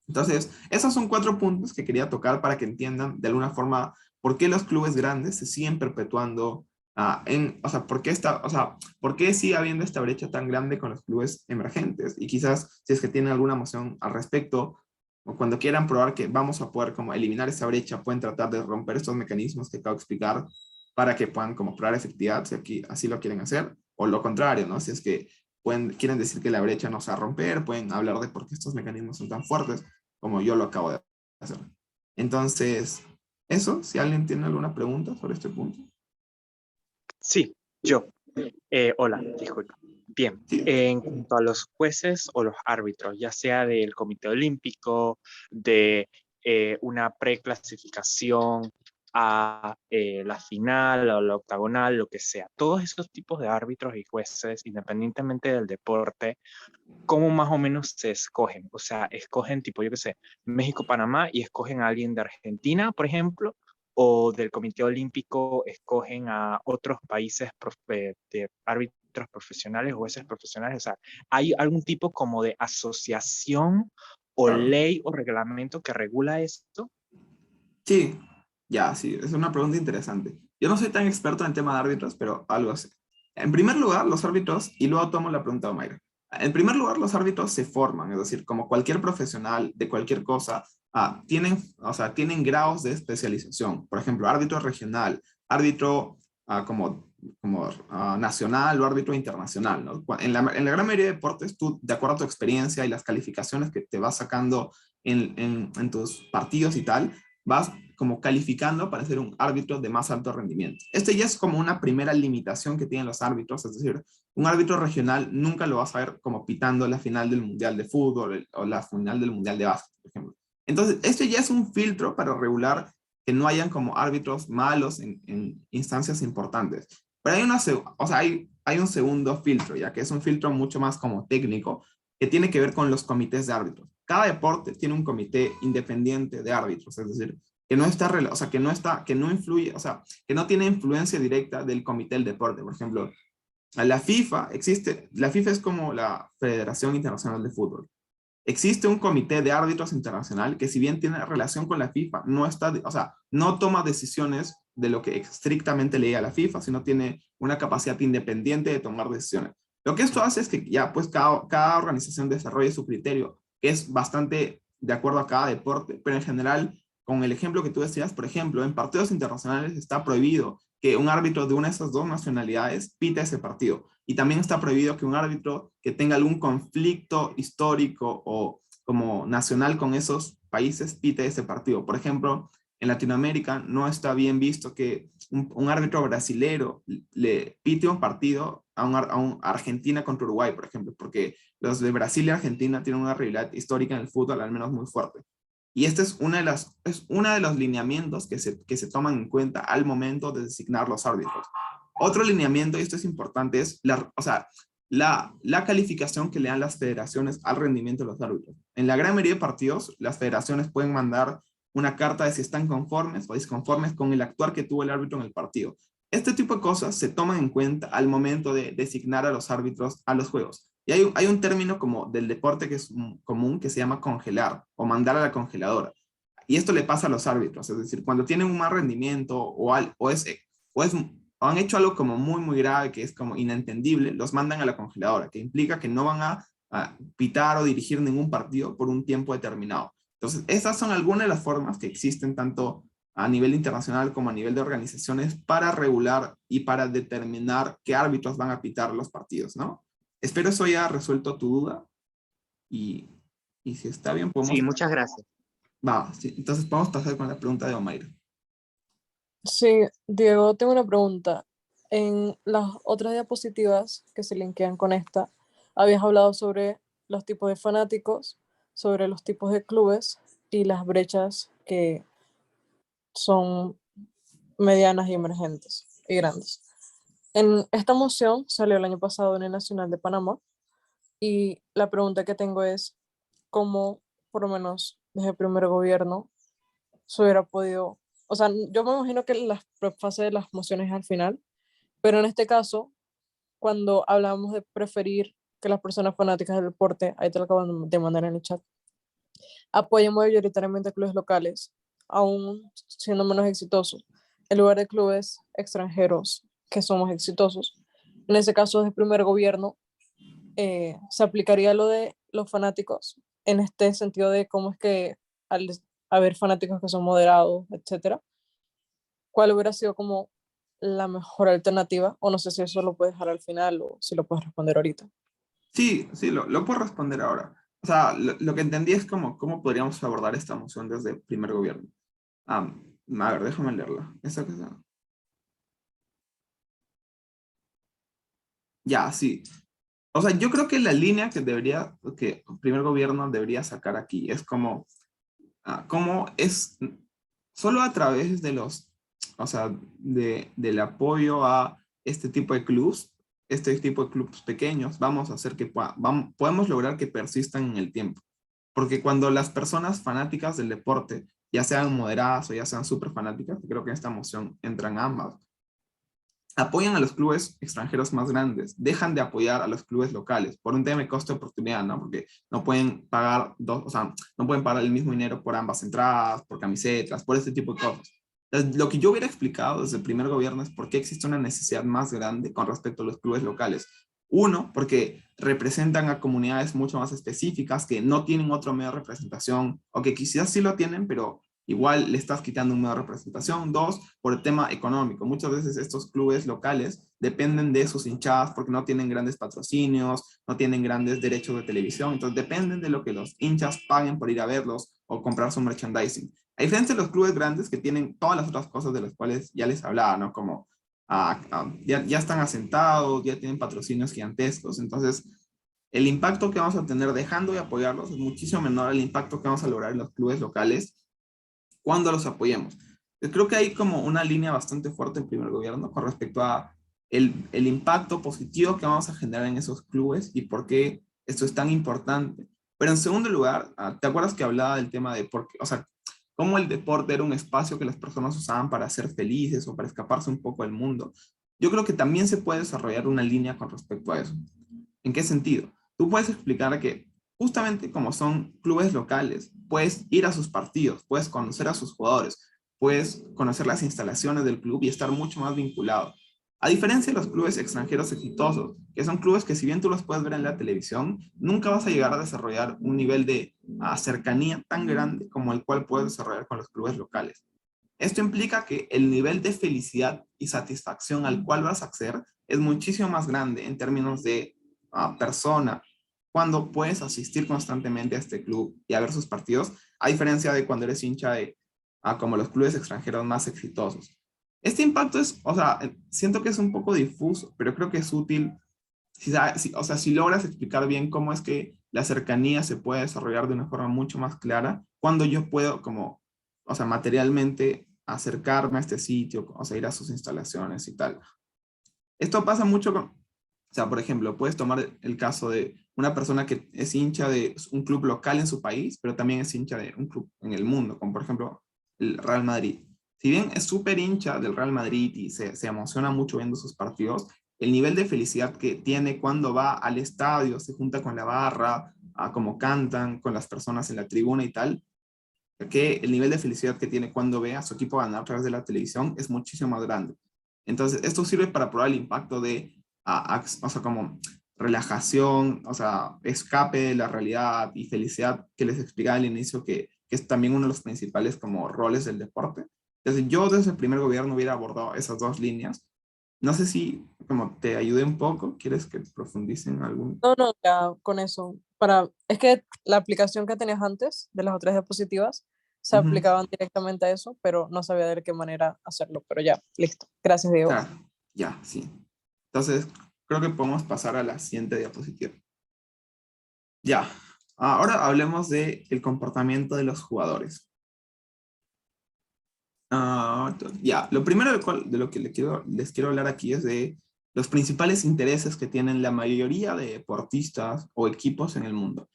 [SPEAKER 1] Entonces, esos son 4 puntos que quería tocar para que entiendan de alguna forma por qué los clubes grandes se siguen perpetuando o sea, por qué sigue habiendo esta brecha tan grande con los clubes emergentes. Y quizás, si es que tienen alguna moción al respecto, o cuando quieran probar que vamos a poder como eliminar esa brecha, pueden tratar de romper estos mecanismos que acabo de explicar para que puedan como probar efectividad, si aquí así lo quieren hacer, o lo contrario, ¿no? Si es que quieren decir que la brecha no se va a romper, pueden hablar de por qué estos mecanismos son tan fuertes como yo lo acabo de hacer. Entonces, eso, si alguien tiene alguna pregunta sobre este punto.
[SPEAKER 2] Sí, yo. Hola, disculpa. Bien,
[SPEAKER 1] Sí,
[SPEAKER 2] en cuanto a los jueces o los árbitros, ya sea del Comité Olímpico, de una preclasificación a la final o la octagonal, lo que sea, todos esos tipos de árbitros y jueces, independientemente del deporte, ¿cómo más o menos se escogen? O sea, escogen tipo, yo qué sé, México-Panamá y escogen a alguien de Argentina, por ejemplo, o del Comité Olímpico escogen a otros países de árbitros profesionales o jueces profesionales. O sea, ¿hay algún tipo como de asociación o
[SPEAKER 1] claro.
[SPEAKER 2] ley o reglamento que regula esto?
[SPEAKER 1] Sí, ya, sí, es una pregunta interesante. Yo no soy tan experto en el tema de árbitros, pero algo así. En primer lugar, los árbitros, y luego tomo la pregunta de Mayra. En primer lugar, los árbitros se forman, es decir, como cualquier profesional de cualquier cosa, o sea, tienen grados de especialización. Por ejemplo, árbitro regional, árbitro nacional o árbitro internacional, ¿no? En la gran mayoría de deportes, tú, de acuerdo a tu experiencia y las calificaciones que te vas sacando en tus partidos y tal, vas como calificando para ser un árbitro de más alto rendimiento. Este ya es como una primera limitación que tienen los árbitros, es decir, un árbitro regional nunca lo vas a ver como pitando la final del Mundial de Fútbol o la final del Mundial de Básquet, por ejemplo. Entonces, este ya es un filtro para regular que no hayan como árbitros malos en instancias importantes. Pero hay un segundo filtro, ya que es un filtro mucho más como técnico, que tiene que ver con los comités de árbitros. Cada deporte tiene un comité independiente de árbitros, es decir, que no está, o sea, que no influye, o sea, que no tiene influencia directa del comité del deporte. Por ejemplo, la FIFA es como la Federación Internacional de Fútbol. Existe un comité de árbitros internacional que, si bien tiene relación con la FIFA, no está, o sea, no toma decisiones de lo que estrictamente leía la FIFA, sino tiene una capacidad independiente de tomar decisiones. Lo que esto hace es que ya pues cada organización desarrolle su criterio, que es bastante de acuerdo a cada deporte, pero en general, con el ejemplo que tú decías, por ejemplo, en partidos internacionales está prohibido que un árbitro de una de esas dos nacionalidades pite ese partido. Y también está prohibido que un árbitro que tenga algún conflicto histórico o como nacional con esos países pite ese partido. Por ejemplo, en Latinoamérica no está bien visto que un árbitro brasilero le pite un partido a Argentina contra Uruguay, por ejemplo, porque los de Brasil y Argentina tienen una rivalidad histórica en el fútbol, al menos muy fuerte. Y este es una de los lineamientos que se toman en cuenta al momento de designar los árbitros. Otro lineamiento, y esto es importante, es o sea, la calificación que le dan las federaciones al rendimiento de los árbitros. En la gran mayoría de partidos, las federaciones pueden mandar una carta de si están conformes o disconformes con el actuar que tuvo el árbitro en el partido. Este tipo de cosas se toman en cuenta al momento de designar a los árbitros a los juegos. Y hay un término como del deporte que es común, que se llama congelar o mandar a la congeladora. Y esto le pasa a los árbitros, es decir, cuando tienen un mal rendimiento o han hecho algo como muy, muy grave, que es como inentendible, los mandan a la congeladora, que implica que no van a pitar o dirigir ningún partido por un tiempo determinado. Entonces, esas son algunas de las formas que existen tanto a nivel internacional como a nivel de organizaciones para regular y para determinar qué árbitros van a pitar los partidos, ¿no? Espero eso haya resuelto tu duda y, y si está bien podemos...
[SPEAKER 2] Sí, muchas gracias.
[SPEAKER 1] Va, sí, entonces podemos pasar con la pregunta de Omaira.
[SPEAKER 3] Sí, Diego, tengo una pregunta. En las otras diapositivas que se linkean con esta, habías hablado sobre los tipos de fanáticos, sobre los tipos de clubes y las brechas que son medianas y emergentes y grandes. En esta moción salió el año pasado en el Nacional de Panamá y la pregunta que tengo es cómo, por lo menos desde el primer gobierno, se hubiera podido, o sea, yo me imagino que la fase de las mociones es al final, pero en este caso, cuando hablamos de preferir que las personas fanáticas del deporte, ahí te lo acabo de mandar en el chat, apoyen mayoritariamente a clubes locales, aún siendo menos exitosos, en lugar de clubes extranjeros que somos exitosos. En ese caso, desde el primer gobierno, se aplicaría lo de los fanáticos, en este sentido de cómo es que al haber fanáticos que son moderados, etcétera, cuál hubiera sido como la mejor alternativa, o no sé si eso lo puedes dejar al final o si lo puedes responder ahorita.
[SPEAKER 1] Sí, sí, lo puedo responder ahora. O sea, lo que entendí es cómo podríamos abordar esta moción desde el primer gobierno. A ver, déjame leerla. Esa que está. Ya, sí. O sea, yo creo que la línea que el primer gobierno debería sacar aquí es cómo es solo a través de o sea, del apoyo a este tipo de clubes pequeños, vamos a hacer que podemos lograr que persistan en el tiempo. Porque cuando las personas fanáticas del deporte, ya sean moderadas o ya sean súper fanáticas, creo que en esta moción entran ambas, apoyan a los clubes extranjeros más grandes, dejan de apoyar a los clubes locales por un tema de costo de oportunidad, ¿no? Porque no pueden pagar o sea, no pueden pagar el mismo dinero por ambas entradas, por camisetas, por este tipo de cosas. Entonces, lo que yo hubiera explicado desde el primer gobierno es por qué existe una necesidad más grande con respecto a los clubes locales. Uno, porque representan a comunidades mucho más específicas que no tienen otro medio de representación o que quizás sí lo tienen, pero igual le estás quitando una representación. Dos, por el tema económico. Muchas veces estos clubes locales dependen de sus hinchadas porque no tienen grandes patrocinios, no tienen grandes derechos de televisión, entonces dependen de lo que los hinchas paguen por ir a verlos o comprar su merchandising. A diferencia de los clubes grandes que tienen todas las otras cosas de las cuales ya les hablaba, ¿no? Como ya están asentados, ya tienen patrocinios gigantescos, entonces el impacto que vamos a tener dejando de apoyarlos es muchísimo menor al impacto que vamos a lograr en los clubes locales cuando los apoyemos. Creo que hay como una línea bastante fuerte en primer gobierno con respecto a el impacto positivo que vamos a generar en esos clubes y por qué esto es tan importante. Pero en segundo lugar, ¿te acuerdas que hablaba del tema de por qué, o sea, cómo el deporte era un espacio que las personas usaban para ser felices o para escaparse un poco del mundo? Yo creo que también se puede desarrollar una línea con respecto a eso. ¿En qué sentido? Tú puedes explicar que justamente como son clubes locales, puedes ir a sus partidos, puedes conocer a sus jugadores, puedes conocer las instalaciones del club y estar mucho más vinculado. A diferencia de los clubes extranjeros exitosos, que son clubes que si bien tú los puedes ver en la televisión, nunca vas a llegar a desarrollar un nivel de cercanía tan grande como el cual puedes desarrollar con los clubes locales. Esto implica que el nivel de felicidad y satisfacción al cual vas a acceder es muchísimo más grande en términos de persona cuando puedes asistir constantemente a este club y a ver sus partidos, a diferencia de cuando eres hincha de como los clubes extranjeros más exitosos. Este impacto es, o sea, siento que es un poco difuso, pero creo que es útil o sea, si logras explicar bien cómo es que la cercanía se puede desarrollar de una forma mucho más clara, cuando yo puedo como, o sea, materialmente acercarme a este sitio, o sea, ir a sus instalaciones y tal. Esto pasa mucho con, o sea, por ejemplo, puedes tomar el caso de una persona que es hincha de un club local en su país, pero también es hincha de un club en el mundo, como por ejemplo el Real Madrid. Si bien es súper hincha del Real Madrid y se emociona mucho viendo sus partidos, el nivel de felicidad que tiene cuando va al estadio, se junta con la barra, a cómo cantan con las personas en la tribuna y tal, que el nivel de felicidad que tiene cuando ve a su equipo ganar a través de la televisión es muchísimo más grande. Entonces, esto sirve para probar el impacto de, o sea, como relajación, o sea, escape de la realidad y felicidad que les explicaba al inicio, que es también uno de los principales como roles del deporte. Entonces, yo desde el primer gobierno hubiera abordado esas dos líneas. No sé si como te ayude un poco, ¿quieres que profundice en algún?
[SPEAKER 3] No, no, ya con eso. Es que la aplicación que tenías antes de las otras diapositivas se
[SPEAKER 1] Ujú.
[SPEAKER 3] aplicaban directamente a eso, pero no sabía de qué manera hacerlo. Pero ya, listo. Gracias, Diego.
[SPEAKER 1] Claro, ya, sí. Entonces, creo que podemos pasar a la siguiente diapositiva. Ya, ahora hablemos del comportamiento de los jugadores. Ya, lo primero de lo que les quiero hablar aquí es de los principales intereses que tienen la mayoría de deportistas o equipos en el mundo.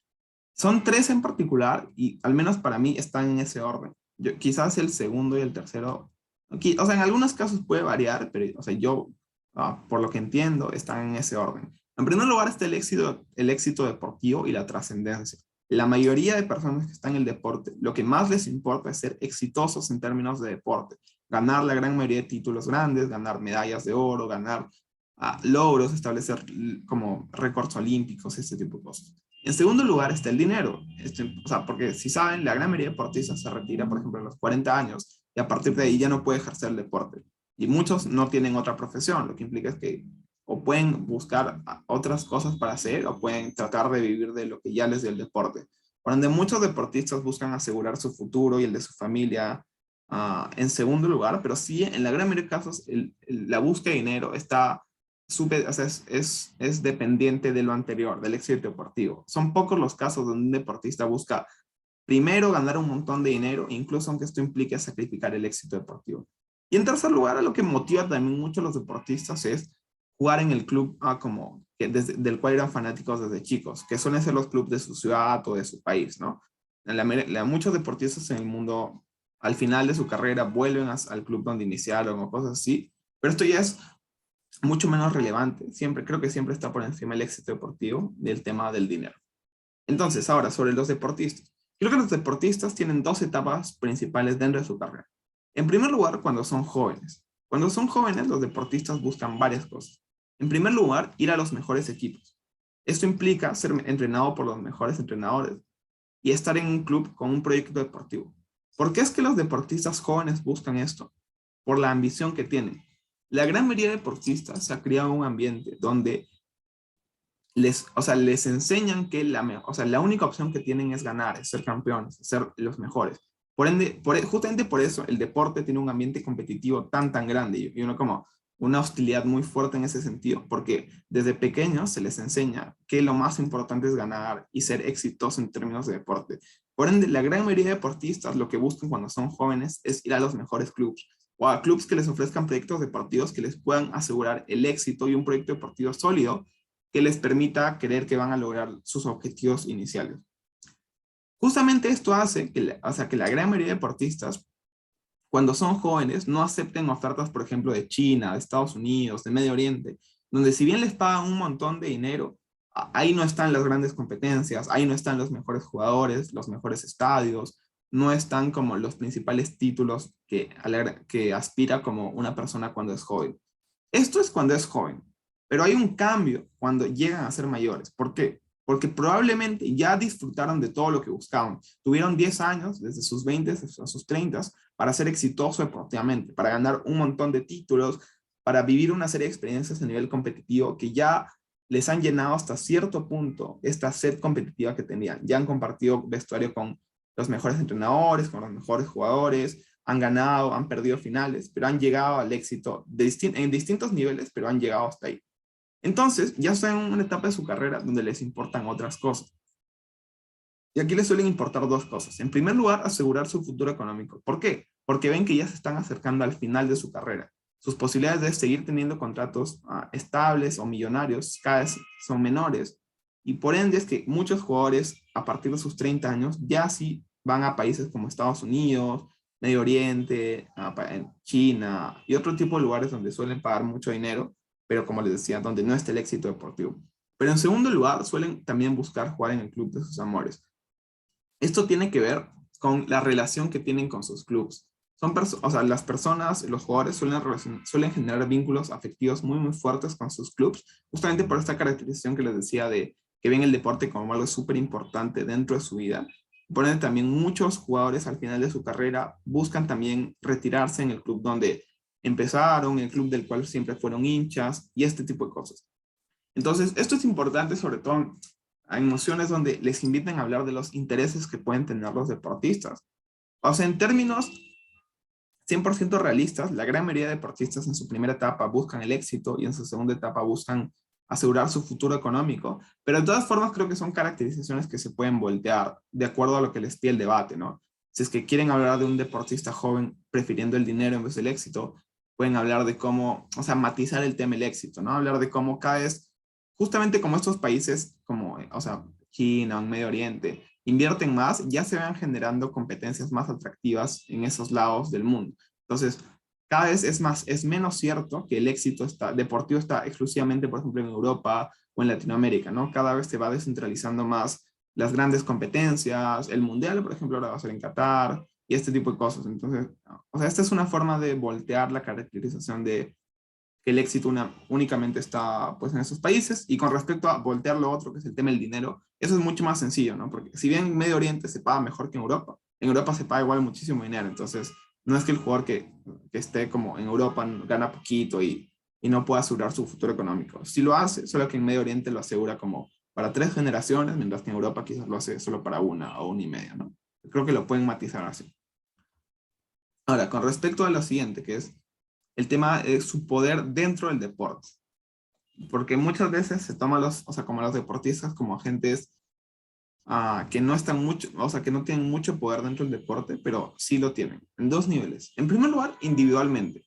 [SPEAKER 1] Son tres en particular y al menos para mí están en ese orden. Quizás el segundo y el tercero, o sea, en algunos casos puede variar, pero o sea, por lo que entiendo, están en ese orden. En primer lugar está el éxito deportivo y la trascendencia. La mayoría de personas que están en el deporte, lo que más les importa es ser exitosos en términos de deporte, ganar la gran mayoría de títulos grandes, ganar medallas de oro, ganar logros, establecer como récords olímpicos, este tipo de cosas. En segundo lugar está el dinero, o sea, porque si saben, la gran mayoría de deportistas se retira, por ejemplo, a los 40 años y a partir de ahí ya no puede ejercer el deporte. Y muchos no tienen otra profesión, lo que implica es que o pueden buscar otras cosas para hacer o pueden tratar de vivir de lo que ya les dio el deporte. Por ende, muchos deportistas buscan asegurar su futuro y el de su familia en segundo lugar, pero sí, en la gran mayoría de casos, la búsqueda de dinero está o sea, es dependiente de lo anterior, del éxito deportivo. Son pocos los casos donde un deportista busca primero ganar un montón de dinero, incluso aunque esto implique sacrificar el éxito deportivo. Y en tercer lugar, lo que motiva también mucho a los deportistas es jugar en el club del cual eran fanáticos desde chicos, que suelen ser los clubes de su ciudad o de su país, ¿no? Muchos deportistas en el mundo, al final de su carrera, vuelven al club donde iniciaron o cosas así, pero esto ya es mucho menos relevante. Creo que siempre está por encima el éxito deportivo del tema del dinero. Entonces, ahora, sobre los deportistas. Creo que los deportistas tienen dos etapas principales dentro de su carrera. En primer lugar, cuando son jóvenes. Cuando son jóvenes, los deportistas buscan varias cosas. En primer lugar, ir a los mejores equipos. Esto implica ser entrenado por los mejores entrenadores y estar en un club con un proyecto deportivo. ¿Por qué es que los deportistas jóvenes buscan esto? Por la ambición que tienen. La gran mayoría de deportistas se ha criado en un ambiente donde les enseñan que la única opción que tienen es ganar, es ser campeones, ser los mejores. Por ende, justamente por eso el deporte tiene un ambiente competitivo tan grande y uno como una hostilidad muy fuerte en ese sentido, porque desde pequeños se les enseña que lo más importante es ganar y ser exitoso en términos de deporte. Por ende, la gran mayoría de deportistas lo que buscan cuando son jóvenes es ir a los mejores clubes o a clubes que les ofrezcan proyectos deportivos que les puedan asegurar el éxito y un proyecto deportivo sólido que les permita creer que van a lograr sus objetivos iniciales. Justamente esto hace que la gran mayoría de deportistas, cuando son jóvenes, no acepten ofertas, por ejemplo, de China, de Estados Unidos, de Medio Oriente, donde si bien les pagan un montón de dinero, ahí no están las grandes competencias, ahí no están los mejores jugadores, los mejores estadios, no están como los principales títulos que aspira como una persona cuando es joven. Esto es cuando es joven, pero hay un cambio cuando llegan a ser mayores. ¿Por qué? Porque probablemente ya disfrutaron de todo lo que buscaban. Tuvieron 10 años, desde sus 20 a sus 30, para ser exitoso deportivamente, para ganar un montón de títulos, para vivir una serie de experiencias a nivel competitivo que ya les han llenado hasta cierto punto esta sed competitiva que tenían. Ya han compartido vestuario con los mejores entrenadores, con los mejores jugadores, han ganado, han perdido finales, pero han llegado al éxito en distintos niveles, pero han llegado hasta ahí. Entonces, ya están en una etapa de su carrera donde les importan otras cosas. Y aquí les suelen importar dos cosas. En primer lugar, asegurar su futuro económico. ¿Por qué? Porque ven que ya se están acercando al final de su carrera. Sus posibilidades de seguir teniendo contratos estables o millonarios cada vez son menores. Y por ende es que muchos jugadores a partir de sus 30 años ya sí van a países como Estados Unidos, Medio Oriente, China y otro tipo de lugares donde suelen pagar mucho dinero, pero como les decía, donde no está el éxito deportivo. Pero en segundo lugar, suelen también buscar jugar en el club de sus amores. Esto tiene que ver con la relación que tienen con sus clubes. O sea, las personas, los jugadores suelen generar vínculos afectivos muy fuertes con sus clubes, justamente por esta caracterización que les decía de que ven el deporte como algo súper importante dentro de su vida. Por ende, también muchos jugadores al final de su carrera buscan también retirarse en el club donde empezaron, el club del cual siempre fueron hinchas y este tipo de cosas. Entonces, esto es importante sobre todo a emociones donde les inviten a hablar de los intereses que pueden tener los deportistas. O sea, en términos 100% realistas, la gran mayoría de deportistas en su primera etapa buscan el éxito y en su segunda etapa buscan asegurar su futuro económico, pero de todas formas creo que son caracterizaciones que se pueden voltear de acuerdo a lo que les pide el debate, ¿no? Si es que quieren hablar de un deportista joven prefiriendo el dinero en vez del éxito, pueden hablar de cómo, o sea, matizar el tema del éxito, ¿no? Hablar de cómo cada vez, justamente como estos países, como, o sea, China, Medio Oriente, invierten más, ya se van generando competencias más atractivas en esos lados del mundo. Entonces, cada vez es menos cierto que el éxito deportivo está exclusivamente, por ejemplo, en Europa o en Latinoamérica, ¿no? Cada vez se va descentralizando más las grandes competencias, el mundial, por ejemplo, ahora va a ser en Qatar, y este tipo de cosas. Entonces, o sea, esta es una forma de voltear la caracterización de que el éxito únicamente está pues en esos países, y con respecto a voltear lo otro, que es el tema del dinero, eso es mucho más sencillo, ¿no? Porque si bien en Medio Oriente se paga mejor que en Europa se paga igual muchísimo dinero, entonces no es que el jugador que esté como en Europa gana poquito y no pueda asegurar su futuro económico. Sí lo hace, solo que en Medio Oriente lo asegura como para 3 generaciones, mientras que en Europa quizás lo hace solo para una o una y media, ¿no? Creo que lo pueden matizar así. Ahora, con respecto a lo siguiente, que es el tema de su poder dentro del deporte. Porque muchas veces se toma o sea, como los deportistas como agentes que no están mucho, o sea, que no tienen mucho poder dentro del deporte, pero sí lo tienen, en dos niveles. En primer lugar, individualmente.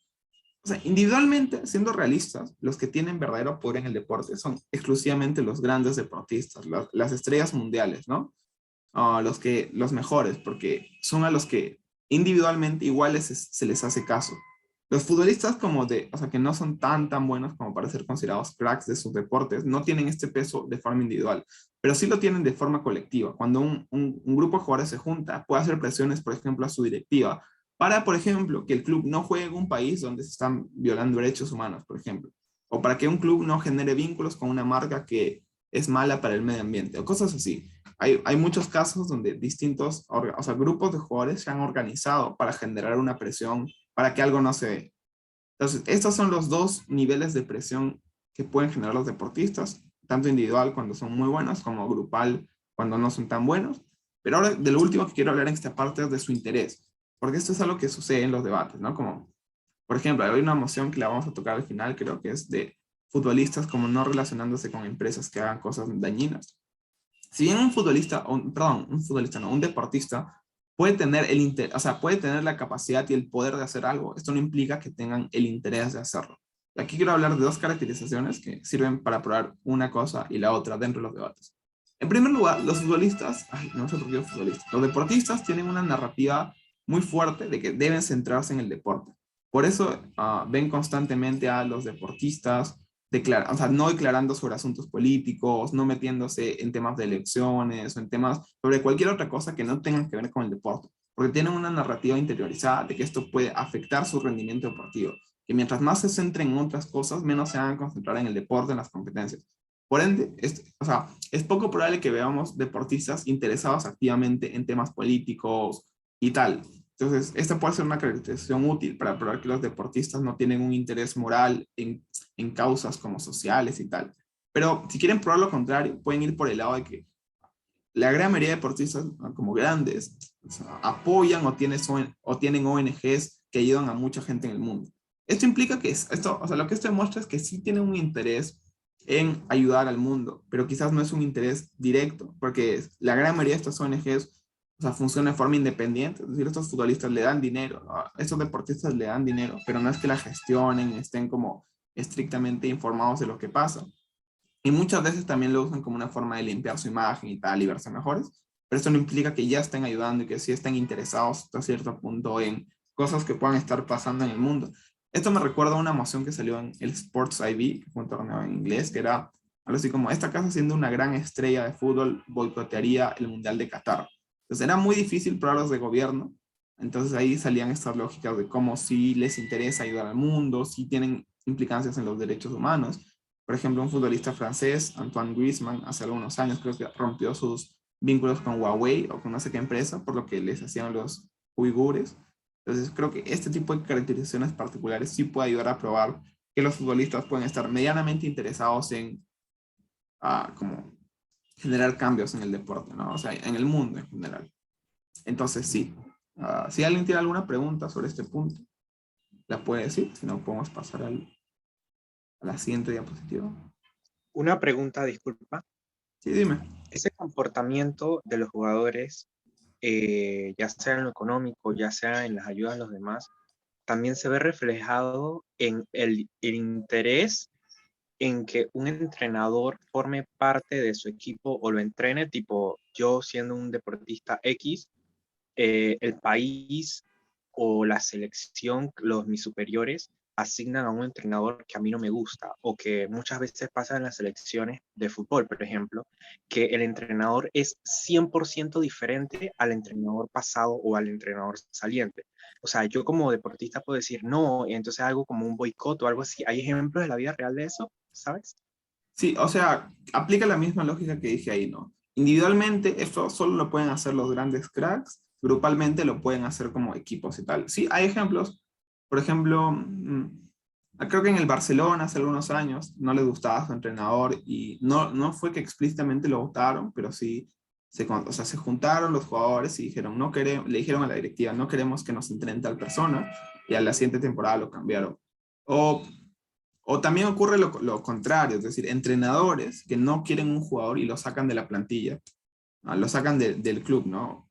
[SPEAKER 1] O sea, individualmente, siendo realistas, los que tienen verdadero poder en el deporte son exclusivamente los grandes deportistas, las estrellas mundiales, ¿no? Los mejores, porque son a los que individualmente iguales se les hace caso. Los futbolistas o sea, que no son tan buenos como para ser considerados cracks de sus deportes, no tienen este peso de forma individual, pero sí lo tienen de forma colectiva. Cuando un grupo de jugadores se junta, puede hacer presiones, por ejemplo, a su directiva, para, por ejemplo, que el club no juegue en un país donde se están violando derechos humanos, por ejemplo, o para que un club no genere vínculos con una marca que es mala para el medio ambiente, o cosas así. Hay muchos casos donde distintos, o sea, grupos de jugadores se han organizado para generar una presión para que algo no se dé. Entonces, estos son los dos niveles de presión que pueden generar los deportistas, tanto individual cuando son muy buenos, como grupal cuando no son tan buenos. Pero ahora, de lo último que quiero hablar en esta parte es de su interés, porque esto es algo que sucede en los debates, ¿no? Como, por ejemplo, hay una moción que la vamos a tocar al final, creo que es de futbolistas como no relacionándose con empresas que hagan cosas dañinas. Si bien un deportista puede tener o sea, puede tener la capacidad y el poder de hacer algo, esto no implica que tengan el interés de hacerlo. Aquí quiero hablar de dos caracterizaciones que sirven para probar una cosa y la otra dentro de los debates. En primer lugar, los futbolistas, no sé por qué futbolistas, los deportistas tienen una narrativa muy fuerte de que deben centrarse en el deporte. Por eso ven constantemente a los deportistas o sea, no declarando sobre asuntos políticos, no metiéndose en temas de elecciones o en temas sobre cualquier otra cosa que no tengan que ver con el deporte, porque tienen una narrativa interiorizada de que esto puede afectar su rendimiento deportivo, que mientras más se centren en otras cosas, menos se van a concentrar en el deporte, en las competencias. Por ende, o sea, es poco probable que veamos deportistas interesados activamente en temas políticos y tal. Entonces, esta puede ser una caracterización útil para probar que los deportistas no tienen un interés moral en causas como sociales y tal. Pero si quieren probar lo contrario, pueden ir por el lado de que la gran mayoría de deportistas como grandes, o sea, apoyan o tienen ONGs que ayudan a mucha gente en el mundo. Esto implica que o sea, lo que esto demuestra es que sí tienen un interés en ayudar al mundo, pero quizás no es un interés directo, porque la gran mayoría de estas ONGs, o sea, funcionan de forma independiente, es decir, estos futbolistas le dan dinero, a estos deportistas le dan dinero, pero no es que la gestionen, estén como estrictamente informados de lo que pasa. Y muchas veces también lo usan como una forma de limpiar su imagen y tal, y verse mejores, pero esto no implica que ya estén ayudando y que sí estén interesados hasta cierto punto en cosas que puedan estar pasando en el mundo. Esto me recuerda a una moción que salió en el Sports IV, que fue un torneo en inglés, que era algo así como: esta casa, siendo una gran estrella de fútbol, boicotearía el Mundial de Qatar. Entonces era muy difícil para los de gobierno, entonces ahí salían estas lógicas de cómo si les interesa ayudar al mundo, si tienen implicancias en los derechos humanos. Por ejemplo, un futbolista francés, Antoine Griezmann, hace algunos años creo que rompió sus vínculos con Huawei o con no sé qué empresa por lo que les hacían los uigures. Entonces creo que este tipo de caracterizaciones particulares sí puede ayudar a probar que los futbolistas pueden estar medianamente interesados en como generar cambios en el deporte, ¿no? O sea, en el mundo en general. Entonces sí, si alguien tiene alguna pregunta sobre este punto, la puede decir, si no podemos pasar a la siguiente diapositiva.
[SPEAKER 2] Una pregunta, disculpa.
[SPEAKER 1] Sí, dime.
[SPEAKER 2] Ese comportamiento de los jugadores, ya sea en lo económico, ya sea en las ayudas a los demás, también se ve reflejado en el interés en que un entrenador forme parte de su equipo o lo entrene, tipo yo siendo un deportista X, el país o la selección, mis superiores, asignan a un entrenador que a mí no me gusta, o que muchas veces pasa en las selecciones de fútbol, por ejemplo, que el entrenador es 100% diferente al entrenador pasado o al entrenador saliente. O sea, yo como deportista puedo decir no, y entonces algo como un boicot o algo así. ¿Hay ejemplos de la vida real de eso? ¿Sabes?
[SPEAKER 1] Sí, o sea, aplica la misma lógica que dije ahí, ¿no? Individualmente, esto solo lo pueden hacer los grandes cracks, grupalmente lo pueden hacer como equipos y tal. Sí, hay ejemplos. Por ejemplo, creo que en el Barcelona hace algunos años no les gustaba su entrenador y no fue que explícitamente lo votaron, pero sí o sea, se juntaron los jugadores y dijeron, no queremos, le dijeron a la directiva, no queremos que nos entrene tal persona, y a la siguiente temporada lo cambiaron. O o también ocurre lo contrario, es decir, entrenadores que no quieren un jugador y lo sacan de la plantilla, lo sacan del club, ¿no?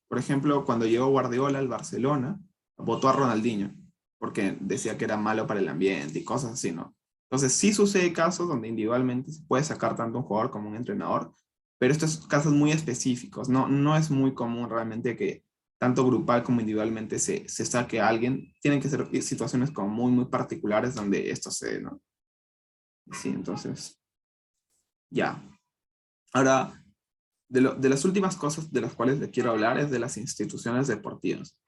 [SPEAKER 1] Por ejemplo, cuando llegó Guardiola al Barcelona, votó a Ronaldinho, porque decía que era malo para el ambiente y cosas así, ¿no? Entonces, sí sucede casos donde individualmente se puede sacar tanto un jugador como un entrenador, pero estos casos muy específicos, no es muy común realmente que tanto grupal como individualmente se saque a alguien. Tienen que ser situaciones como muy particulares donde esto se, ¿no? Sí, entonces, ya. Ahora, de las últimas cosas de las cuales le quiero hablar es de las instituciones deportivas.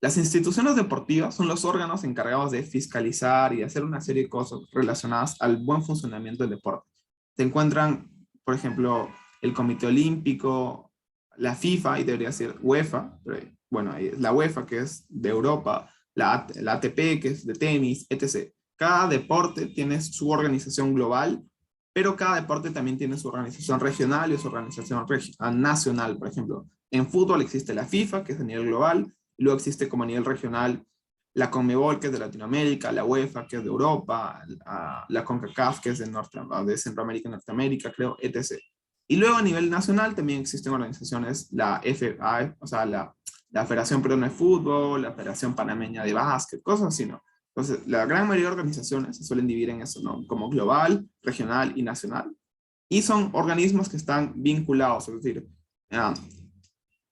[SPEAKER 1] Las instituciones deportivas son los órganos encargados de fiscalizar y de hacer una serie de cosas relacionadas al buen funcionamiento del deporte. Se encuentran, por ejemplo, el Comité Olímpico, la FIFA, y debería ser UEFA, pero bueno, la UEFA, que es de Europa, la ATP, que es de tenis, etc. Cada deporte tiene su organización global, pero cada deporte también tiene su organización regional y su organización nacional. Por ejemplo, en fútbol existe la FIFA, que es a nivel global, y luego existe como a nivel regional la CONMEBOL, que es de Latinoamérica, la UEFA, que es de Europa, la CONCACAF, que es de Centroamérica y Norteamérica, creo, etc. Y luego a nivel nacional también existen organizaciones, la FA, o sea, la Federación Peruana de Fútbol, la Federación Panameña de Básquet, cosas así, ¿no? Entonces, la gran mayoría de organizaciones se suelen dividir en eso, ¿no? Como global, regional y nacional. Y son organismos que están vinculados, es decir,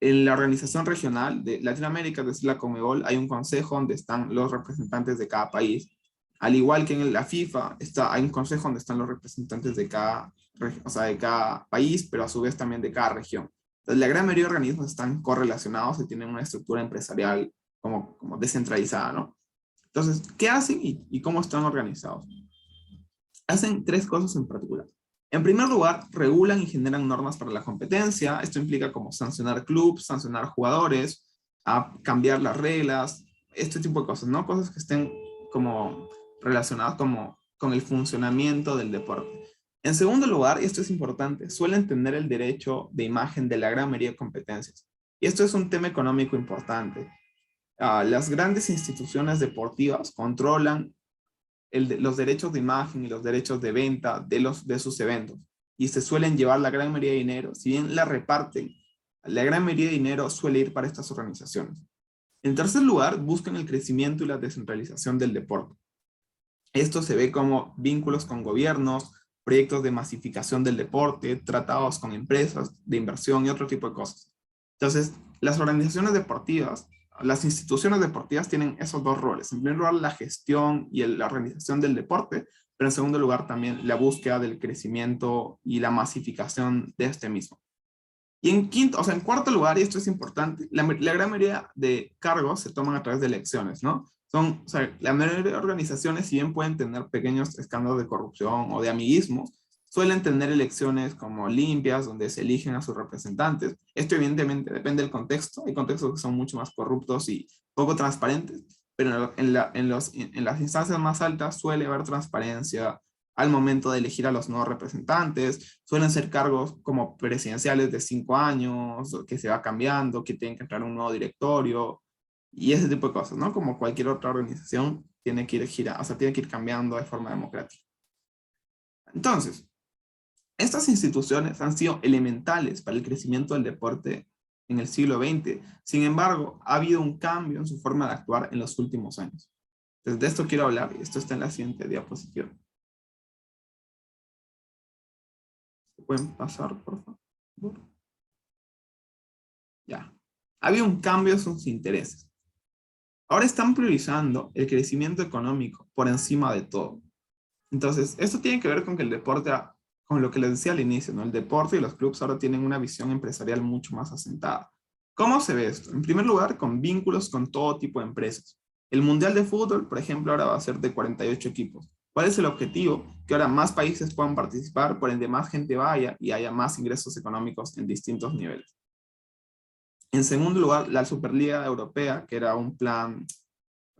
[SPEAKER 1] en la organización regional de Latinoamérica, es decir, la CONMEBOL, hay un consejo donde están los representantes de cada país. Al igual que en la FIFA, hay un consejo donde están los representantes de cada, o sea, de cada país, pero a su vez también de cada región. Entonces, la gran mayoría de organismos están correlacionados y tienen una estructura empresarial como descentralizada, ¿no? Entonces, ¿qué hacen y cómo están organizados? Hacen tres cosas en particular. En primer lugar, regulan y generan normas para la competencia. Esto implica como sancionar clubes, sancionar jugadores, cambiar las reglas, este tipo de cosas, ¿no? Cosas que estén como relacionadas con el funcionamiento del deporte. En segundo lugar, y esto es importante, suelen tener el derecho de imagen de la gran mayoría de competencias. Y esto es un tema económico importante. Las grandes instituciones deportivas controlan los derechos de imagen y los derechos de venta de sus eventos. Y se suelen llevar la gran mayoría de dinero, si bien la reparten, la gran mayoría de dinero suele ir para estas organizaciones. En tercer lugar, buscan el crecimiento y la descentralización del deporte. Esto se ve como vínculos con gobiernos, proyectos de masificación del deporte, tratados con empresas de inversión y otro tipo de cosas. Entonces, las organizaciones deportivas, las instituciones deportivas tienen esos dos roles. En primer lugar, la gestión y la organización del deporte, pero en segundo lugar también la búsqueda del crecimiento y la masificación de este mismo. Y en quinto, o sea, en cuarto lugar, y esto es importante, la gran mayoría de cargos se toman a través de elecciones, ¿no? O sea, la mayoría de organizaciones, si bien pueden tener pequeños escándalos de corrupción o de amiguismo, suelen tener elecciones como limpias, donde se eligen a sus representantes. Esto evidentemente depende del contexto. Hay contextos que son mucho más corruptos y poco transparentes, pero en las instancias más altas suele haber transparencia al momento de elegir a los nuevos representantes. Suelen ser cargos como presidenciales de 5 años, que se va cambiando, que tienen que entrar un nuevo directorio y ese tipo de cosas, ¿no? Como cualquier otra organización, tiene que ir o sea, tiene que ir cambiando de forma democrática. Entonces, estas instituciones han sido elementales para el crecimiento del deporte en el siglo XX. Sin embargo, ha habido un cambio en su forma de actuar en los últimos años. Entonces, de esto quiero hablar y esto está en la siguiente diapositiva. ¿Pueden pasar, por favor? Ya. Ha habido un cambio en sus intereses. Ahora están priorizando el crecimiento económico por encima de todo. Entonces, esto tiene que ver con que el deporte, con lo que les decía al inicio, ¿no? El deporte y los clubes ahora tienen una visión empresarial mucho más asentada. ¿Cómo se ve esto? En primer lugar, con vínculos con todo tipo de empresas. El Mundial de Fútbol, por ejemplo, ahora va a ser de 48 equipos. ¿Cuál es el objetivo? Que ahora más países puedan participar, por ende más gente vaya y haya más ingresos económicos en distintos niveles. En segundo lugar, la Superliga Europea, que era un plan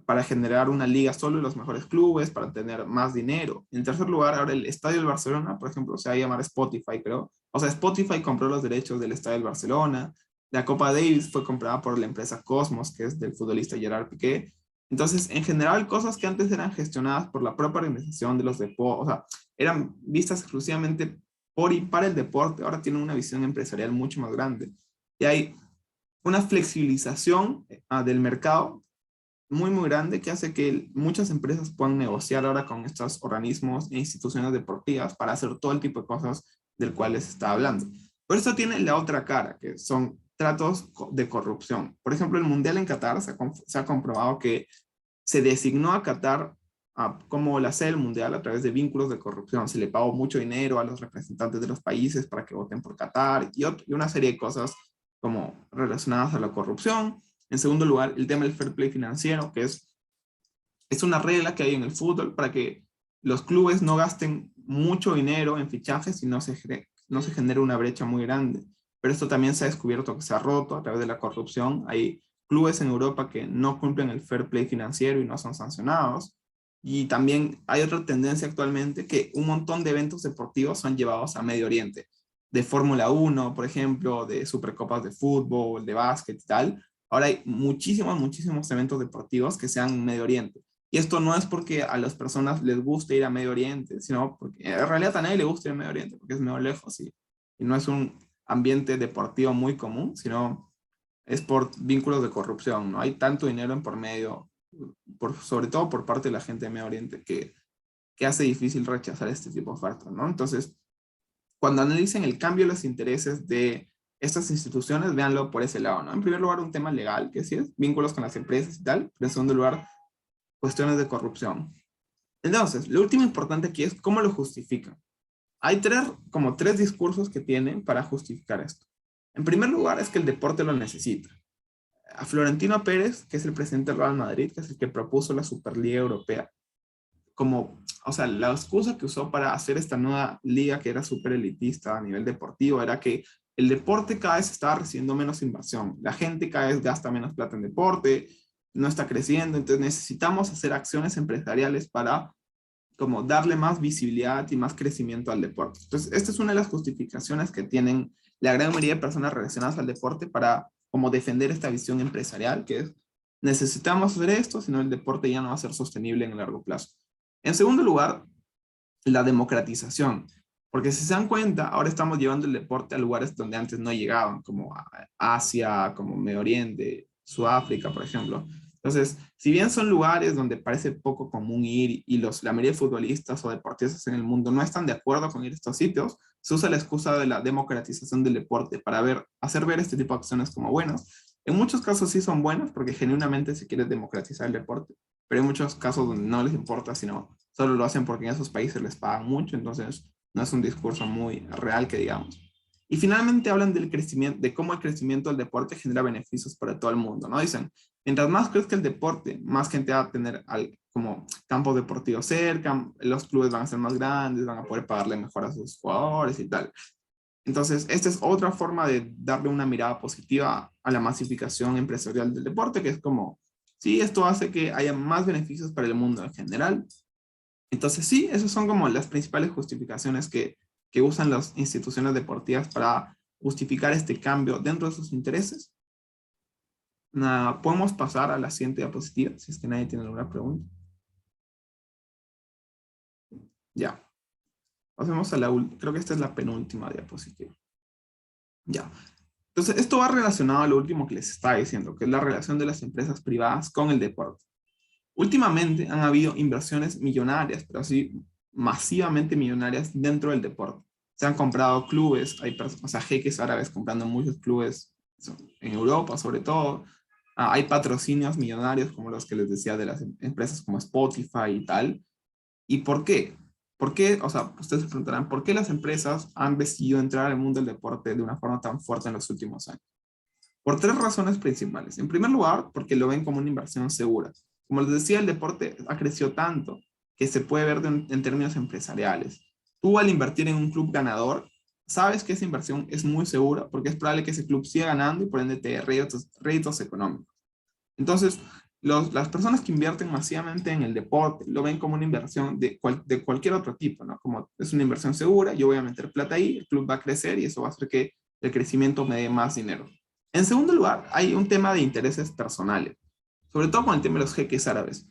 [SPEAKER 1] para generar una liga solo de los mejores clubes, para tener más dinero. En tercer lugar, ahora el Estadio del Barcelona, por ejemplo, se va a llamar Spotify, creo. O sea, Spotify compró los derechos del Estadio del Barcelona. La Copa Davis fue comprada por la empresa Cosmos, que es del futbolista Gerard Piqué. Entonces, en general, cosas que antes eran gestionadas por la propia organización de los deportes, o sea, eran vistas exclusivamente por y para el deporte, ahora tienen una visión empresarial mucho más grande. Y hay una flexibilización del mercado muy grande que hace que muchas empresas puedan negociar ahora con estos organismos e instituciones deportivas para hacer todo el tipo de cosas del cual les está hablando. Por eso tiene la otra cara, que son tratos de corrupción. Por ejemplo, el Mundial en Qatar se ha comprobado que se designó a Qatar como la sede del Mundial a través de vínculos de corrupción. Se le pagó mucho dinero a los representantes de los países para que voten por Qatar y una serie de cosas como relacionadas a la corrupción. En segundo lugar, el tema del fair play financiero, que es una regla que hay en el fútbol para que los clubes no gasten mucho dinero en fichajes y no se genere una brecha muy grande. Pero esto también se ha descubierto que se ha roto a través de la corrupción. Hay clubes en Europa que no cumplen el fair play financiero y no son sancionados. Y también hay otra tendencia actualmente que un montón de eventos deportivos son llevados a Medio Oriente. De Fórmula 1, por ejemplo, de supercopas de fútbol, de básquet y tal. Ahora hay muchísimos eventos deportivos que sean en Medio Oriente. Y esto no es porque a las personas les guste ir a Medio Oriente, sino porque en realidad a nadie le gusta ir a Medio Oriente, porque es medio lejos y no es un ambiente deportivo muy común, sino es por vínculos de corrupción, ¿no? Hay tanto dinero en por medio, sobre todo por parte de la gente de Medio Oriente, que hace difícil rechazar este tipo de ofertas, ¿no? Entonces, cuando analicen el cambio de los intereses de estas instituciones, véanlo por ese lado, ¿no? En primer lugar, un tema legal, que sí es vínculos con las empresas y tal, pero en segundo lugar, cuestiones de corrupción. Entonces, lo último importante aquí es cómo lo justifican. Hay como tres discursos que tienen para justificar esto. En primer lugar, es que el deporte lo necesita. A Florentino Pérez, que es el presidente del Real Madrid, que es el que propuso la Superliga Europea, o sea, la excusa que usó para hacer esta nueva liga que era súper elitista a nivel deportivo era que el deporte cada vez estaba recibiendo menos inversión. La gente cada vez gasta menos plata en deporte, no está creciendo, entonces necesitamos hacer acciones empresariales para como darle más visibilidad y más crecimiento al deporte. Entonces, esta es una de las justificaciones que tienen la gran mayoría de personas relacionadas al deporte para como defender esta visión empresarial, que es necesitamos hacer esto, si no el deporte ya no va a ser sostenible en el largo plazo. En segundo lugar, la democratización. Porque si se dan cuenta, ahora estamos llevando el deporte a lugares donde antes no llegaban, como Asia, como Medio Oriente, Sudáfrica, por ejemplo. Entonces, si bien son lugares donde parece poco común ir y la mayoría de futbolistas o deportistas en el mundo no están de acuerdo con ir a estos sitios, se usa la excusa de la democratización del deporte para hacer ver este tipo de acciones como buenas. En muchos casos sí son buenas porque genuinamente se quiere democratizar el deporte, pero hay muchos casos donde no les importa, sino solo lo hacen porque en esos países les pagan mucho, entonces no es un discurso muy real que digamos. Y finalmente hablan del crecimiento, de cómo el crecimiento del deporte genera beneficios para todo el mundo, ¿no? Dicen, mientras más crezca el deporte, más gente va a tener como campos deportivos cerca, los clubes van a ser más grandes, van a poder pagarle mejor a sus jugadores y tal. Entonces, esta es otra forma de darle una mirada positiva a la masificación empresarial del deporte, que es como, sí, esto hace que haya más beneficios para el mundo en general. Entonces, sí, esas son como las principales justificaciones que usan las instituciones deportivas para justificar este cambio dentro de sus intereses. Podemos pasar a la siguiente diapositiva, si es que nadie tiene alguna pregunta. Ya. Pasemos a creo que esta es la penúltima diapositiva. Ya. Entonces, esto va relacionado a lo último que les estaba diciendo, que es la relación de las empresas privadas con el deporte. Últimamente han habido inversiones millonarias, pero así masivamente millonarias dentro del deporte. Se han comprado clubes, hay jeques árabes comprando muchos clubes en Europa sobre todo. Hay patrocinios millonarios como los que les decía de las empresas como Spotify y tal. ¿Y por qué? ¿Por qué? O sea, ustedes se preguntarán, ¿por qué las empresas han decidido entrar al mundo del deporte de una forma tan fuerte en los últimos años? Por tres razones principales. En primer lugar, porque lo ven como una inversión segura. Como les decía, el deporte ha crecido tanto que se puede ver en términos empresariales. Tú al invertir en un club ganador, sabes que esa inversión es muy segura porque es probable que ese club siga ganando y por ende te dé réditos económicos. Entonces, las personas que invierten masivamente en el deporte lo ven como una inversión de cualquier otro tipo, ¿no? Como es una inversión segura, yo voy a meter plata ahí, el club va a crecer y eso va a hacer que el crecimiento me dé más dinero. En segundo lugar, hay un tema de intereses personales, sobre todo con el tema de los jeques árabes.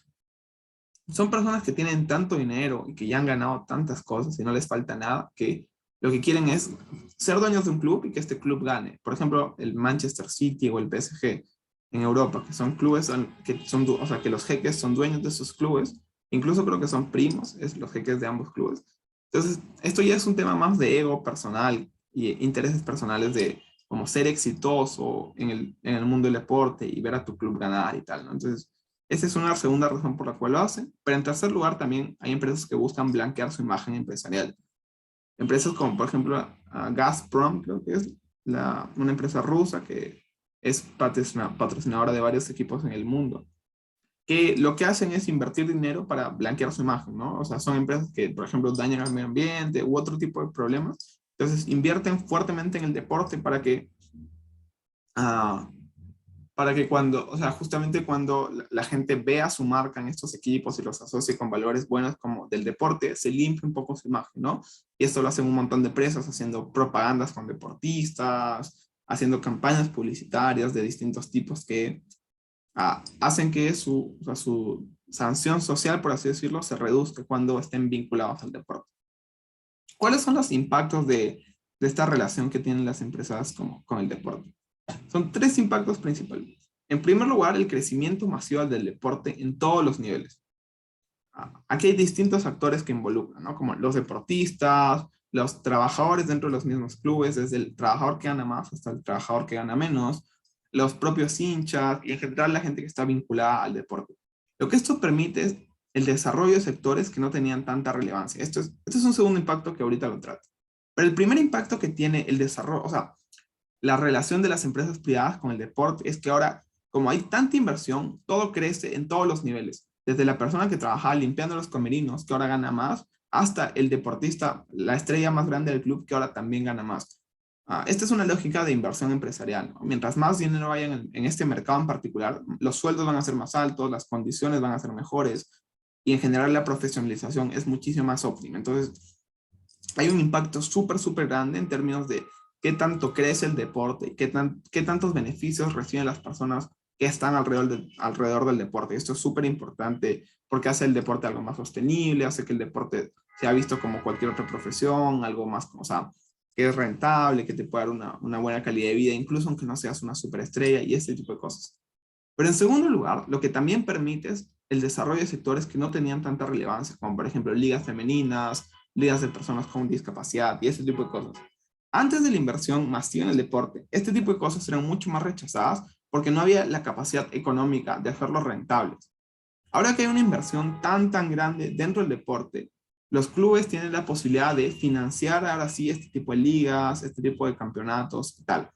[SPEAKER 1] Son personas que tienen tanto dinero y que ya han ganado tantas cosas y no les falta nada, que lo que quieren es ser dueños de un club y que este club gane. Por ejemplo, el Manchester City o el PSG en Europa, que son clubes o sea, que los jeques son dueños de esos clubes, incluso creo que son primos, los jeques de ambos clubes. Entonces, esto ya es un tema más de ego personal y intereses personales de como ser exitoso en el mundo del deporte y ver a tu club ganar y tal, ¿no? Entonces, esa es una segunda razón por la cual lo hacen. Pero en tercer lugar, también hay empresas que buscan blanquear su imagen empresarial. Empresas como, por ejemplo, Gazprom, creo que es una empresa rusa que es patrocinadora de varios equipos en el mundo, que lo que hacen es invertir dinero para blanquear su imagen, ¿no? O sea, son empresas que, por ejemplo, dañan al medio ambiente u otro tipo de problemas. Entonces, invierten fuertemente en el deporte ah, para que o sea, justamente cuando la gente vea su marca en estos equipos y los asocie con valores buenos como del deporte, se limpia un poco su imagen, ¿no? Y esto lo hacen un montón de empresas haciendo propagandas con deportistas, haciendo campañas publicitarias de distintos tipos que hacen que o sea, su sanción social, por así decirlo, se reduzca cuando estén vinculados al deporte. ¿Cuáles son los impactos de esta relación que tienen las empresas con el deporte? Son tres impactos principales. En primer lugar, el crecimiento masivo del deporte en todos los niveles. Aquí hay distintos actores que involucran, ¿no? Como los deportistas, los trabajadores dentro de los mismos clubes, desde el trabajador que gana más hasta el trabajador que gana menos, los propios hinchas y en general la gente que está vinculada al deporte. Lo que esto permite es el desarrollo de sectores que no tenían tanta relevancia. Esto es un segundo impacto que ahorita lo trato. Pero el primer impacto que tiene el desarrollo, o sea, la relación de las empresas privadas con el deporte es que ahora, como hay tanta inversión, todo crece en todos los niveles. Desde la persona que trabajaba limpiando los camerinos, que ahora gana más, hasta el deportista, la estrella más grande del club, que ahora también gana más. Esta es una lógica de inversión empresarial, ¿no? Mientras más dinero haya en este mercado en particular, los sueldos van a ser más altos, las condiciones van a ser mejores y en general la profesionalización es muchísimo más óptima. Entonces, hay un impacto súper grande en términos de qué tanto crece el deporte y qué tantos beneficios reciben las personas que están alrededor del deporte. Esto es súper importante porque hace el deporte algo más sostenible, hace que el deporte sea visto como cualquier otra profesión, algo más, o sea, que es rentable, que te puede dar una buena calidad de vida, incluso aunque no seas una superestrella y ese tipo de cosas. Pero en segundo lugar, lo que también permite es el desarrollo de sectores que no tenían tanta relevancia, como por ejemplo ligas femeninas, ligas de personas con discapacidad y ese tipo de cosas. Antes de la inversión masiva en el deporte, este tipo de cosas eran mucho más rechazadas porque no había la capacidad económica de hacerlos rentables. Ahora que hay una inversión tan grande dentro del deporte, los clubes tienen la posibilidad de financiar ahora sí este tipo de ligas, este tipo de campeonatos y tal.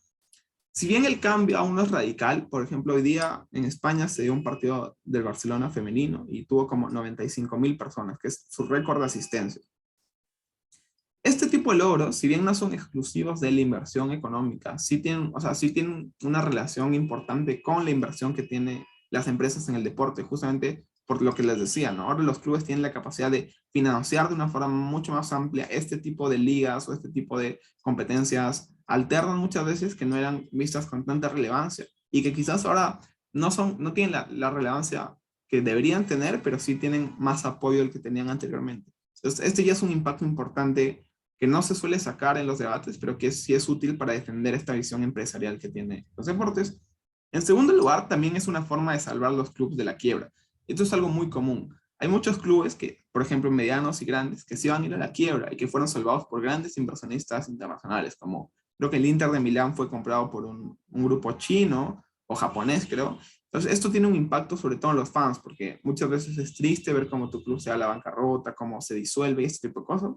[SPEAKER 1] Si bien el cambio aún no es radical, por ejemplo, hoy día en España se dio un partido del Barcelona femenino y tuvo como 95,000 personas, que es su récord de asistencia. Este tipo de logros, si bien no son exclusivos de la inversión económica, sí tienen una relación importante con la inversión que tienen las empresas en el deporte, justamente por lo que les decía, ¿no? Ahora los clubes tienen la capacidad de financiar de una forma mucho más amplia este tipo de ligas o este tipo de competencias alternas muchas veces que no eran vistas con tanta relevancia y que quizás ahora no tienen la relevancia que deberían tener, pero sí tienen más apoyo del que tenían anteriormente. Entonces, este ya es un impacto importante que no se suele sacar en los debates, pero que sí es útil para defender esta visión empresarial que tiene los deportes. En segundo lugar, también es una forma de salvar los clubes de la quiebra. Esto es algo muy común. Hay muchos clubes que, por ejemplo, medianos y grandes, que se van a ir a la quiebra y que fueron salvados por grandes inversionistas internacionales, como creo que el Inter de Milán fue comprado por un grupo chino o japonés, creo. Entonces, esto tiene un impacto sobre todo en los fans, porque muchas veces es triste ver cómo tu club se da a la bancarrota, cómo se disuelve y este tipo de cosas.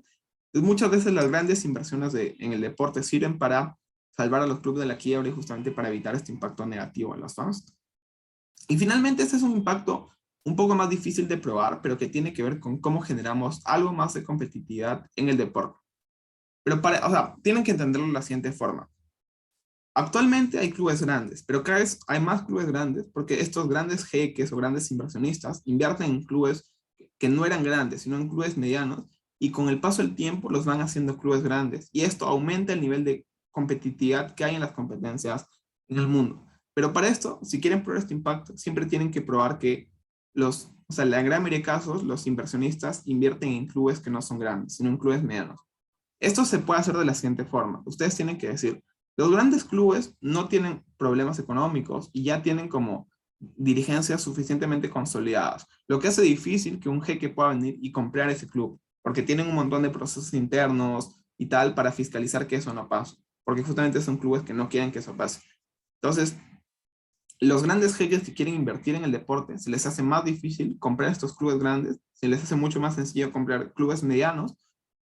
[SPEAKER 1] Entonces, muchas veces las grandes inversiones en el deporte sirven para salvar a los clubes de la quiebra y justamente para evitar este impacto negativo en los fans. Y finalmente, este es un impacto un poco más difícil de probar, pero que tiene que ver con cómo generamos algo más de competitividad en el deporte. Pero o sea, tienen que entenderlo de la siguiente forma. Actualmente hay clubes grandes, pero cada vez hay más clubes grandes porque estos grandes jeques o grandes inversionistas invierten en clubes que no eran grandes, sino en clubes medianos, y con el paso del tiempo los van haciendo clubes grandes. Y esto aumenta el nivel de competitividad que hay en las competencias en el mundo. Pero para esto, si quieren probar este impacto, siempre tienen que probar que o sea, en la gran mayoría de casos, los inversionistas invierten en clubes que no son grandes, sino en clubes medianos. Esto se puede hacer de la siguiente forma. Ustedes tienen que decir, los grandes clubes no tienen problemas económicos y ya tienen como dirigencias suficientemente consolidadas, lo que hace difícil que un jeque pueda venir y comprar ese club, porque tienen un montón de procesos internos y tal para fiscalizar que eso no pase, porque justamente son clubes que no quieren que eso pase. Entonces, los grandes jeques que quieren invertir en el deporte, se les hace más difícil comprar estos clubes grandes, se les hace mucho más sencillo comprar clubes medianos,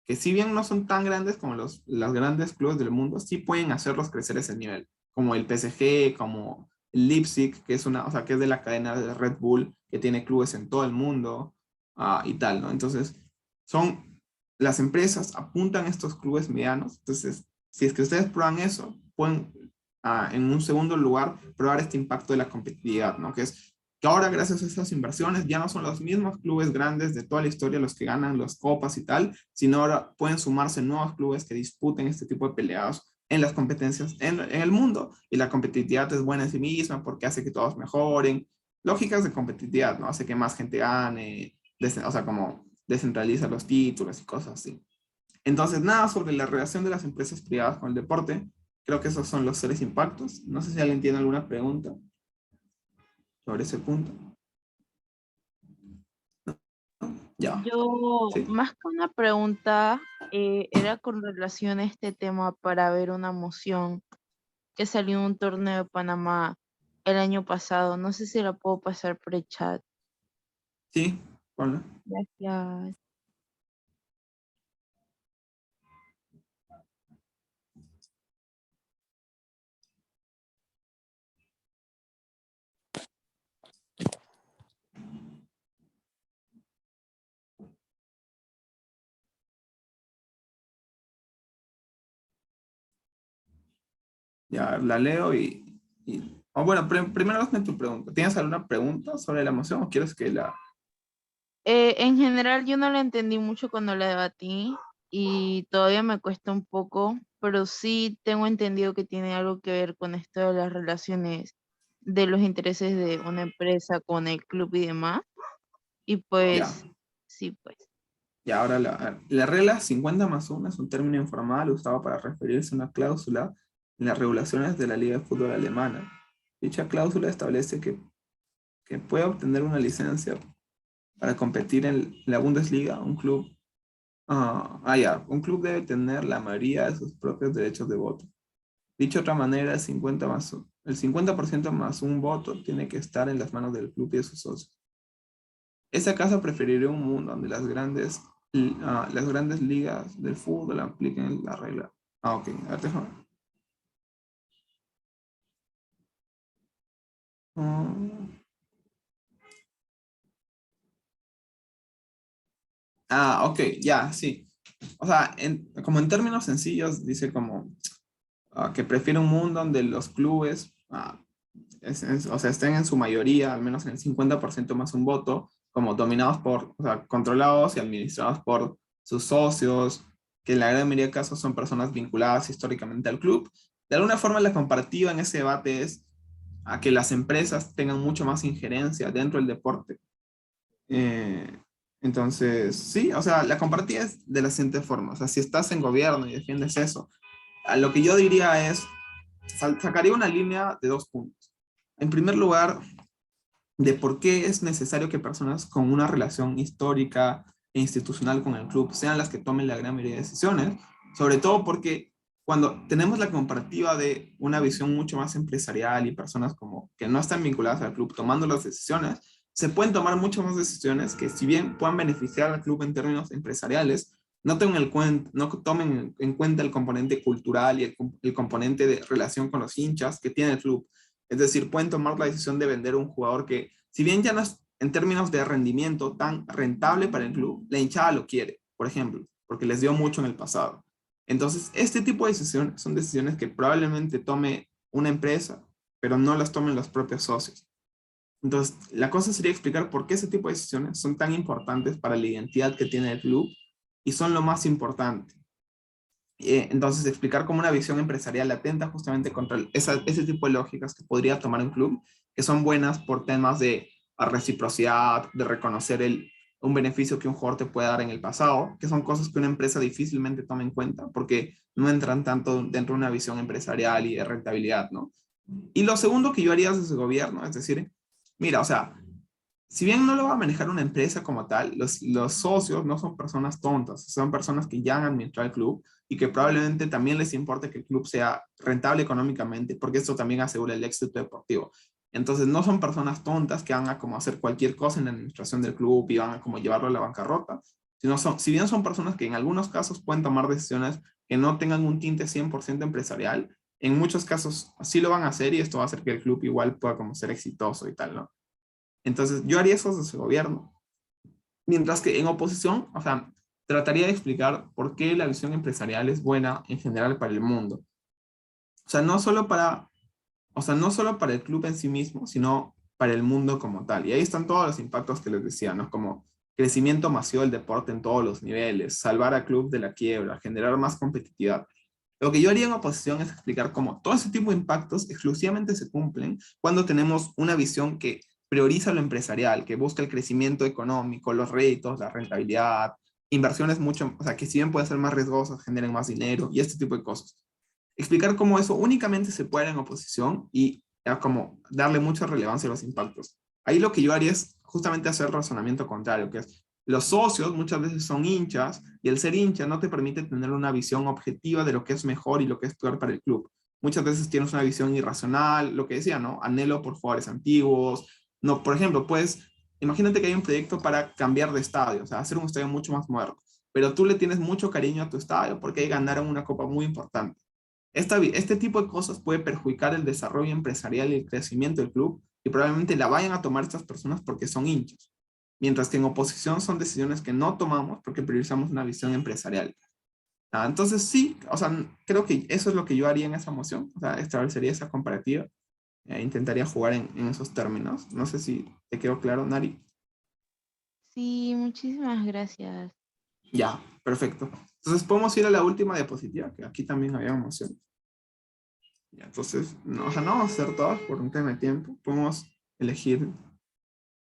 [SPEAKER 1] que si bien no son tan grandes como los grandes clubes del mundo, sí pueden hacerlos crecer ese nivel, como el PSG, como el Leipzig, que es o sea, que es de la cadena de Red Bull, que tiene clubes en todo el mundo, y tal, ¿no? Entonces, las empresas apuntan a estos clubes medianos, entonces, si es que ustedes prueban eso, pueden, en un segundo lugar, probar este impacto de la competitividad, ¿no? Que ahora gracias a estas inversiones ya no son los mismos clubes grandes de toda la historia los que ganan las copas y tal, sino ahora pueden sumarse nuevos clubes que disputen este tipo de peleados en las competencias en el mundo, y la competitividad es buena en sí misma porque hace que todos mejoren, lógicas de competitividad, ¿no? Hace que más gente gane, o sea, como descentraliza los títulos y cosas así. Entonces, nada sobre la relación de las empresas privadas con el deporte. Creo que esos son los 3 impactos. No sé si alguien tiene alguna pregunta sobre ese punto. Ya.
[SPEAKER 4] Yo,
[SPEAKER 1] Sí.
[SPEAKER 4] más que una pregunta, era con relación a este tema para ver una moción que salió en un torneo de Panamá el año pasado. No sé si la puedo pasar por el chat.
[SPEAKER 1] Sí, ponla.
[SPEAKER 4] Gracias.
[SPEAKER 1] Ya, la leo bueno, primero hazme tu pregunta. ¿Tienes alguna pregunta sobre la moción o quieres que la...
[SPEAKER 4] En general yo no la entendí mucho cuando la debatí y todavía me cuesta un poco, pero sí tengo entendido que tiene algo que ver con esto de las relaciones de los intereses de una empresa con el club y demás. Y
[SPEAKER 1] Ya,
[SPEAKER 4] pues, sí, pues.
[SPEAKER 1] ya ahora la regla 50+1 es un término informal usado para referirse a una cláusula en las regulaciones de la Liga de Fútbol Alemana. Dicha cláusula establece que puede obtener una licencia para competir en la Bundesliga un club. Ya, un club debe tener la mayoría de sus propios derechos de voto. Dicho de otra manera, el 50% más un voto tiene que estar en las manos del club y de sus socios. ¿Es acaso preferiría un mundo donde las grandes ligas del fútbol apliquen la regla? Ok, a ver, déjame. Ok, ya, sí. O sea, como en términos sencillos, dice como que prefiere un mundo donde los clubes, o sea, estén en su mayoría, al menos en el 50% más un voto, como dominados o sea, controlados y administrados por sus socios, que en la gran mayoría de casos son personas vinculadas históricamente al club. De alguna forma, la comparativa en ese debate es a que las empresas tengan mucho más injerencia dentro del deporte. Entonces, sí, o sea, la comparativa es de la siguiente forma. O sea, si estás en gobierno y defiendes eso, a lo que yo diría es, sacaría una línea de 2 puntos. En primer lugar, de por qué es necesario que personas con una relación histórica e institucional con el club sean las que tomen la gran mayoría de decisiones, sobre todo porque cuando tenemos la comparativa de una visión mucho más empresarial y personas como que no están vinculadas al club tomando las decisiones, se pueden tomar muchas más decisiones que si bien puedan beneficiar al club en términos empresariales, no tomen en cuenta el componente cultural y el componente de relación con los hinchas que tiene el club. Es decir, pueden tomar la decisión de vender un jugador que, si bien ya no es en términos de rendimiento tan rentable para el club, la hinchada lo quiere, por ejemplo, porque les dio mucho en el pasado. Entonces, este tipo de decisiones son decisiones que probablemente tome una empresa, pero no las tomen los propios socios. Entonces, la cosa sería explicar por qué ese tipo de decisiones son tan importantes para la identidad que tiene el club y son lo más importante. Entonces, explicar cómo una visión empresarial atenta justamente contra ese tipo de lógicas que podría tomar un club, que son buenas por temas de reciprocidad, de reconocer un beneficio que un jugador te puede dar en el pasado, que son cosas que una empresa difícilmente toma en cuenta porque no entran tanto dentro de una visión empresarial y de rentabilidad, ¿no? Y lo segundo que yo haría desde el gobierno, es decir, mira, o sea, si bien no lo va a manejar una empresa como tal, los socios no son personas tontas, son personas que ya han administrado el club y que probablemente también les importe que el club sea rentable económicamente, porque esto también asegura el éxito deportivo. Entonces no son personas tontas que van a como hacer cualquier cosa en la administración del club y van a como llevarlo a la bancarrota, sino si bien son personas que en algunos casos pueden tomar decisiones que no tengan un tinte 100% empresarial, en muchos casos sí lo van a hacer y esto va a hacer que el club igual pueda como ser exitoso y tal, ¿no? Entonces, yo haría eso desde el gobierno. Mientras que en oposición, o sea, trataría de explicar por qué la visión empresarial es buena en general para el mundo. O sea, no solo para el club en sí mismo, sino para el mundo como tal. Y ahí están todos los impactos que les decía, ¿no? Como crecimiento masivo del deporte en todos los niveles, salvar al club de la quiebra, generar más competitividad. Lo que yo haría en oposición es explicar cómo todo ese tipo de impactos exclusivamente se cumplen cuando tenemos una visión que prioriza lo empresarial, que busca el crecimiento económico, los réditos, la rentabilidad, inversiones mucho, o sea, que si bien pueden ser más riesgosas, generen más dinero y este tipo de cosas. Explicar cómo eso únicamente se puede en oposición y como darle mucha relevancia a los impactos. Ahí lo que yo haría es justamente hacer el razonamiento contrario, que es los socios muchas veces son hinchas y el ser hincha no te permite tener una visión objetiva de lo que es mejor y lo que es peor para el club. Muchas veces tienes una visión irracional, lo que decía, ¿no? Anhelo por jugadores antiguos. No, por ejemplo, pues imagínate que hay un proyecto para cambiar de estadio, o sea, hacer un estadio mucho más moderno, pero tú le tienes mucho cariño a tu estadio porque ahí ganaron una copa muy importante. Este tipo de cosas puede perjudicar el desarrollo empresarial y el crecimiento del club y probablemente la vayan a tomar estas personas porque son hinchas. Mientras que en oposición son decisiones que no tomamos porque priorizamos una visión empresarial. Entonces sí, o sea, creo que eso es lo que yo haría en esa moción, o sea, establecería esa comparativa, intentaría jugar en esos términos. No sé si te quedó claro, Nari.
[SPEAKER 4] Sí, muchísimas gracias.
[SPEAKER 1] Ya, perfecto. Entonces podemos ir a la última diapositiva, que aquí también había moción. Ya, entonces, no, o sea, no vamos a hacer todas por un tema de tiempo. Podemos elegir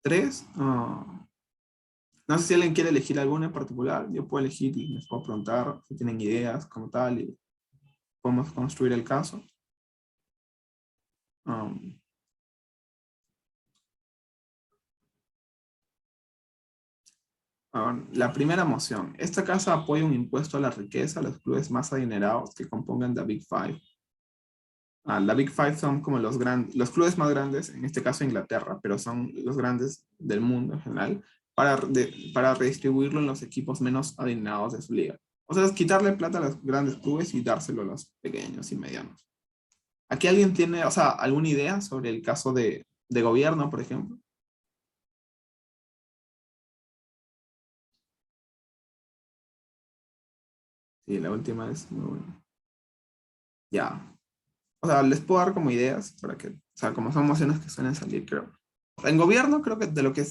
[SPEAKER 1] 3. No sé si alguien quiere elegir alguna en particular. Yo puedo elegir y les puedo preguntar si tienen ideas como tal y podemos construir el caso. Um, la primera moción. Esta casa apoya un impuesto a la riqueza a los clubes más adinerados que compongan The Big Five. La Big Five son como los clubes más grandes, en este caso Inglaterra, pero son los grandes del mundo en general, para redistribuirlo en los equipos menos adinerados de su liga. O sea, es quitarle plata a los grandes clubes y dárselo a los pequeños y medianos. ¿Aquí alguien tiene, o sea, alguna idea sobre el caso de gobierno, por ejemplo? Sí, la última es muy buena. Ya. O sea, les puedo dar como ideas para que, o sea, como son mociones que suelen salir, creo. En gobierno creo que de lo que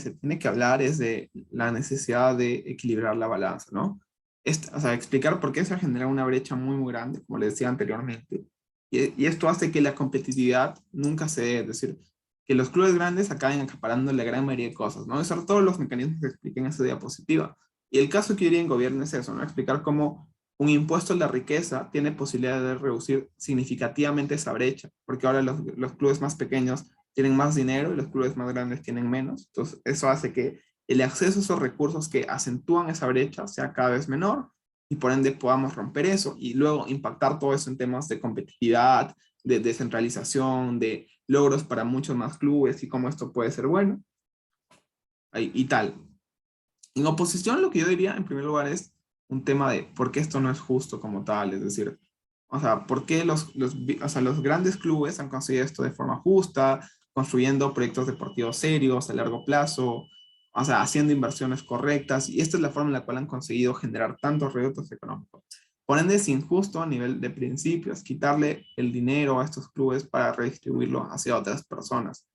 [SPEAKER 1] se tiene que hablar es de la necesidad de equilibrar la balanza, ¿no? O sea, explicar por qué se genera una brecha muy, muy grande, como les decía anteriormente. Y esto hace que la competitividad nunca se dé. Es decir, que los clubes grandes acaben acaparando la gran mayoría de cosas, ¿no? Esos son todos los mecanismos que expliqué en esa diapositiva. Y el caso que yo diría en gobierno es eso, ¿no? Explicar cómo un impuesto a la riqueza tiene posibilidad de reducir significativamente esa brecha, porque ahora los clubes más pequeños tienen más dinero y los clubes más grandes tienen menos. Entonces, eso hace que el acceso a esos recursos que acentúan esa brecha sea cada vez menor y por ende podamos romper eso y luego impactar todo eso en temas de competitividad, de descentralización, de logros para muchos más clubes y cómo esto puede ser bueno y tal. En oposición, lo que yo diría en primer lugar es un tema de por qué esto no es justo como tal, es decir, o sea, por qué los grandes clubes han conseguido esto de forma justa, construyendo proyectos deportivos serios a largo plazo, o sea, haciendo inversiones correctas, y esta es la forma en la cual han conseguido generar tantos réditos económicos. Por ende, es injusto a nivel de principios quitarle el dinero a estos clubes para redistribuirlo hacia otras personas.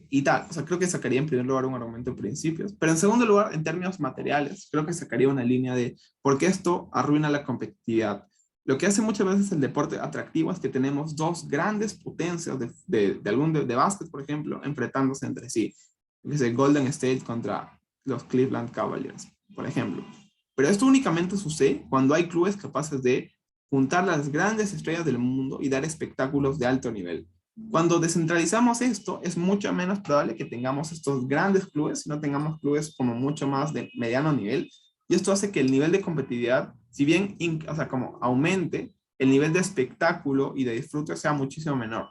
[SPEAKER 1] Y tal, o sea, creo que sacaría en primer lugar un argumento de principios, pero en segundo lugar, en términos materiales, creo que sacaría una línea de por qué esto arruina la competitividad. Lo que hace muchas veces el deporte atractivo es que tenemos dos grandes potencias de básquet, por ejemplo, enfrentándose entre sí. Que es el Golden State contra los Cleveland Cavaliers, por ejemplo. Pero esto únicamente sucede cuando hay clubes capaces de juntar las grandes estrellas del mundo y dar espectáculos de alto nivel. Cuando descentralizamos esto, es mucho menos probable que tengamos estos grandes clubes, sino tengamos clubes como mucho más de mediano nivel. Y esto hace que el nivel de competitividad, si bien o sea, como aumente, el nivel de espectáculo y de disfrute sea muchísimo menor.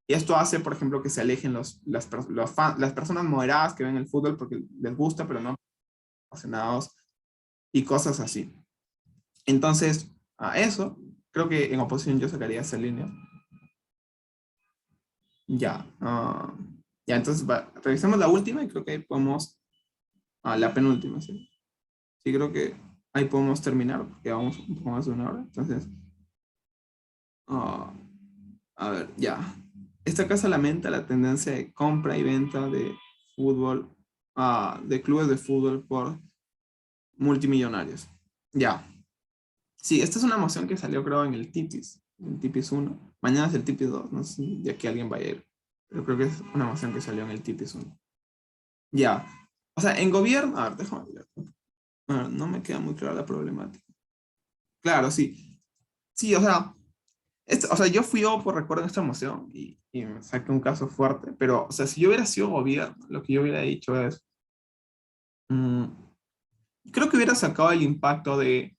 [SPEAKER 1] Y esto hace, por ejemplo, que se alejen las personas moderadas que ven el fútbol porque les gusta, pero no apasionados y cosas así. Entonces, a eso, creo que en oposición yo sacaría esa línea. Ya, ya, entonces revisemos la última y creo que ahí podemos, la penúltima, ¿sí? Sí, creo que ahí podemos terminar porque vamos un poco más de una hora. Entonces, a ver, ya. Esta casa lamenta la tendencia de compra y venta de fútbol, de clubes de fútbol por multimillonarios. Ya. Sí, esta es una moción que salió creo en el TIPIS 1. Mañana es el TIPIS 2, no sé si de aquí alguien va a ir. Pero creo que es una moción que salió en el TIPIS 1. Ya. O sea, en gobierno, a ver, déjame ver. A ver, no me queda muy clara la problemática. Claro, sí. Sí, o sea, yo fui por recuerdo en esta moción y me saqué un caso fuerte, pero, o sea, si yo hubiera sido gobierno, lo que yo hubiera dicho es, creo que hubiera sacado el impacto de,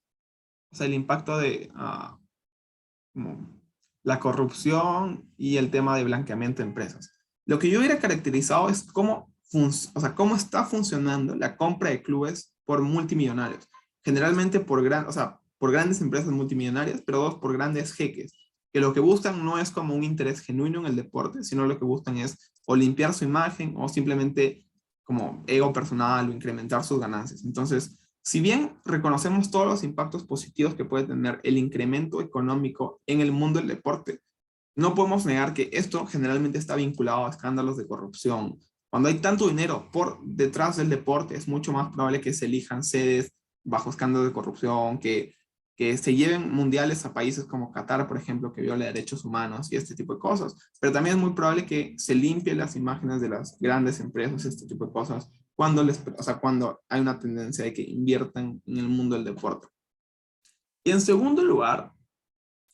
[SPEAKER 1] o sea, el impacto de como la corrupción y el tema de blanqueamiento de empresas. Lo que yo hubiera caracterizado es o sea, cómo está funcionando la compra de clubes por multimillonarios. Generalmente o sea, por grandes empresas multimillonarias, pero dos por grandes jeques, que lo que buscan no es como un interés genuino en el deporte, sino lo que buscan es o limpiar su imagen o simplemente como ego personal o incrementar sus ganancias. Entonces, si bien reconocemos todos los impactos positivos que puede tener el incremento económico en el mundo del deporte, no podemos negar que esto generalmente está vinculado a escándalos de corrupción. Cuando hay tanto dinero por detrás del deporte, es mucho más probable que se elijan sedes bajo escándalos de corrupción, que se lleven mundiales a países como Qatar, por ejemplo, que viola derechos humanos y este tipo de cosas. Pero también es muy probable que se limpien las imágenes de las grandes empresas, este tipo de cosas, cuando hay una tendencia de que inviertan en el mundo del deporte. Y en segundo lugar,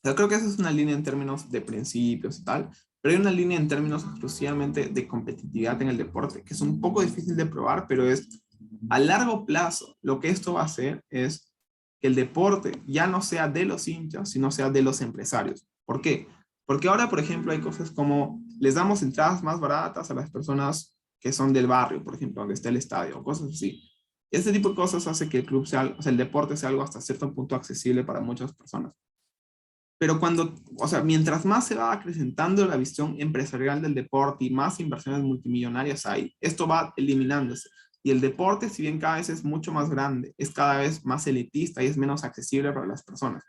[SPEAKER 1] yo creo que esa es una línea en términos de principios y tal, pero hay una línea en términos exclusivamente de competitividad en el deporte, que es un poco difícil de probar, pero es a largo plazo, lo que esto va a hacer es que el deporte ya no sea de los hinchas, sino sea de los empresarios. ¿Por qué? Porque ahora, por ejemplo, hay cosas como les damos entradas más baratas a las personas que son del barrio, por ejemplo, donde está el estadio, o cosas así. Este tipo de cosas hace que el club sea, o sea, el deporte sea algo hasta cierto punto accesible para muchas personas. Pero o sea, mientras más se va acrecentando la visión empresarial del deporte y más inversiones multimillonarias hay, esto va eliminándose. Y el deporte, si bien cada vez es mucho más grande, es cada vez más elitista y es menos accesible para las personas.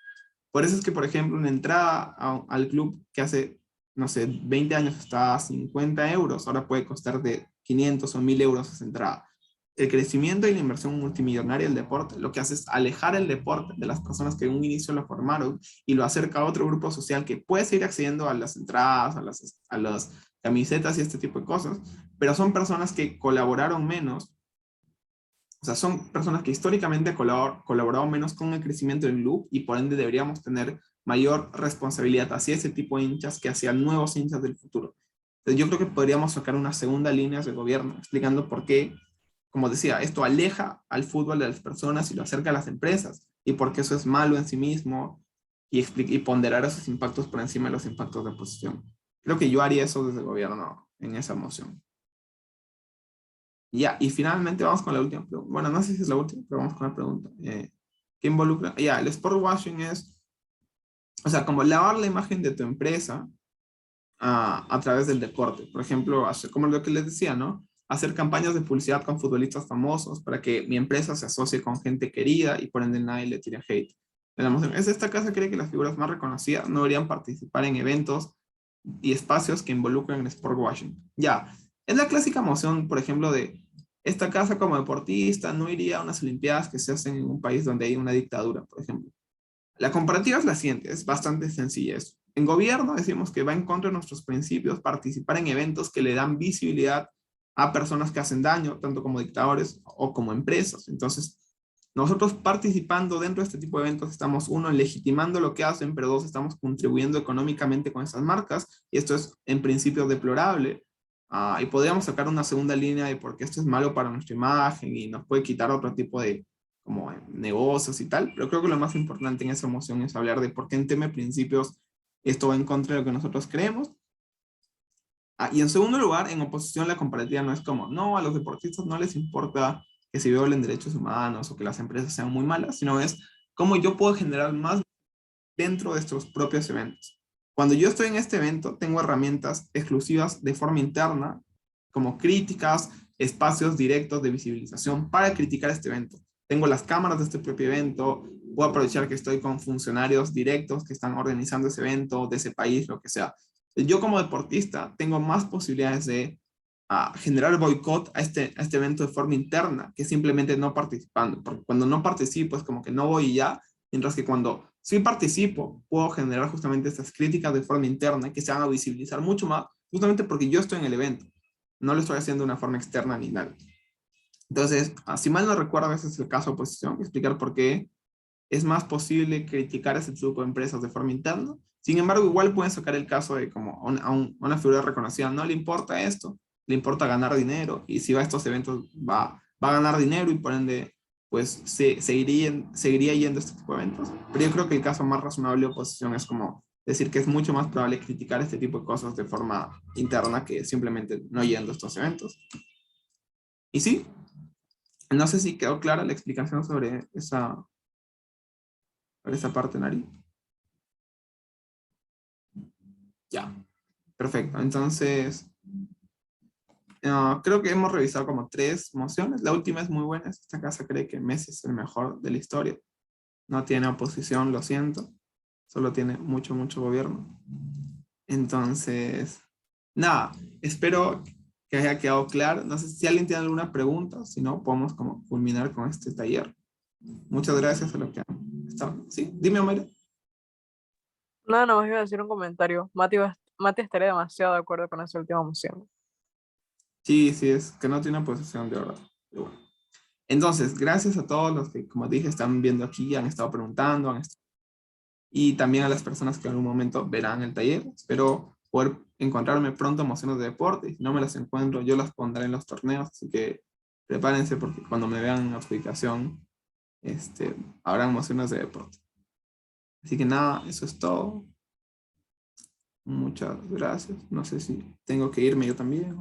[SPEAKER 1] Por eso es que, por ejemplo, una entrada al club que hace, no sé, 20 años costaba 50 euros, ahora puede costar de 500 o 1000 euros esa entrada. El crecimiento y la inversión multimillonaria del deporte lo que hace es alejar el deporte de las personas que en un inicio lo formaron y lo acerca a otro grupo social que puede seguir accediendo a las entradas, camisetas y este tipo de cosas, pero son personas que colaboraron menos, o sea, son personas que históricamente colaboraron menos con el crecimiento del club y por ende deberíamos tener mayor responsabilidad hacia ese tipo de hinchas que hacia nuevos hinchas del futuro. Entonces yo creo que podríamos sacar una segunda línea de gobierno explicando por qué, como decía, esto aleja al fútbol de las personas y lo acerca a las empresas y por qué eso es malo en sí mismo y ponderar esos impactos por encima de los impactos de oposición. Creo que yo haría eso desde el gobierno en esa moción. Ya, y finalmente vamos con la última pregunta. Bueno, no sé si es la última, pero vamos con la pregunta. ¿Qué involucra? Ya, el sport washing es, o sea, como lavar la imagen de tu empresa a través del deporte. Por ejemplo, como lo que les decía, ¿no? Hacer campañas de publicidad con futbolistas famosos para que mi empresa se asocie con gente querida y por ende nadie le tire hate. Esta casa cree que las figuras más reconocidas no deberían participar en eventos y espacios que involucren el sport washing. Ya, es la clásica moción, por ejemplo, de esta casa como deportista no iría a unas olimpiadas que se hacen en un país donde hay una dictadura, por ejemplo. La comparativa es la siguiente, es bastante sencilla. En gobierno decimos que va en contra de nuestros principios participar en eventos que le dan visibilidad a personas que hacen daño, tanto como dictadores o como empresas. Entonces, nosotros participando dentro de este tipo de eventos estamos, uno, legitimando lo que hacen, pero dos, estamos contribuyendo económicamente con esas marcas, y esto es en principio deplorable. Y podríamos sacar una segunda línea de por qué esto es malo para nuestra imagen y nos puede quitar otro tipo de como negocios y tal, pero creo que lo más importante en esa moción es hablar de por qué en tema de principios esto va en contra de lo que nosotros creemos. Y en segundo lugar, en oposición la comparativa no es como, no, a los deportistas no les importa que se violen derechos humanos o que las empresas sean muy malas, sino es cómo yo puedo generar más dentro de estos propios eventos. Cuando yo estoy en este evento, tengo herramientas exclusivas de forma interna, como críticas, espacios directos de visibilización para criticar este evento. Tengo las cámaras de este propio evento, puedo aprovechar que estoy con funcionarios directos que están organizando ese evento, de ese país, lo que sea. Yo como deportista tengo más posibilidades de generar boicot a este evento de forma interna que simplemente no participando, porque cuando no participo es como que no voy y ya, mientras que cuando sí participo, puedo generar justamente estas críticas de forma interna que se van a visibilizar mucho más, justamente porque yo estoy en el evento. No lo estoy haciendo de una forma externa ni nada. Entonces, si mal no recuerdo, ese es el caso de oposición, explicar por qué es más posible criticar a ese tipo de empresas de forma interna. Sin embargo, igual pueden sacar el caso de como a una figura reconocida no le importa esto, le importa ganar dinero, y si va a estos eventos va a ganar dinero y por ende pues seguiría yendo a este tipo de eventos. Pero yo creo que el caso más razonable de oposición es como decir que es mucho más probable criticar este tipo de cosas de forma interna que simplemente no yendo a estos eventos. Y sí, no sé si quedó clara la explicación sobre esa parte, Nari. Ya, perfecto. Entonces, creo que hemos revisado como 3 mociones. La última es muy buena. Esta casa cree que Messi es el mejor de la historia. No tiene oposición, lo siento. Solo tiene mucho gobierno. Entonces, nada, espero que haya quedado claro. No sé si alguien tiene alguna pregunta. Si no, podemos como culminar con este taller. Muchas gracias a los que han estado. Sí, dime, Omar.
[SPEAKER 3] Nada, nada más iba a decir un comentario. Mati estaría demasiado de acuerdo con esa última moción.
[SPEAKER 1] Sí, es que no tiene oposición de verdad. Pero bueno. Entonces, gracias a todos los que, como dije, están viendo aquí, han estado preguntando, y también a las personas que en algún momento verán el taller. Espero poder encontrarme pronto mociones de deporte. Si no me las encuentro, yo las pondré en los torneos, así que prepárense porque cuando me vean en la aplicación, habrán mociones de deporte. Así que nada, eso es todo. Muchas gracias. No sé si tengo que irme yo también.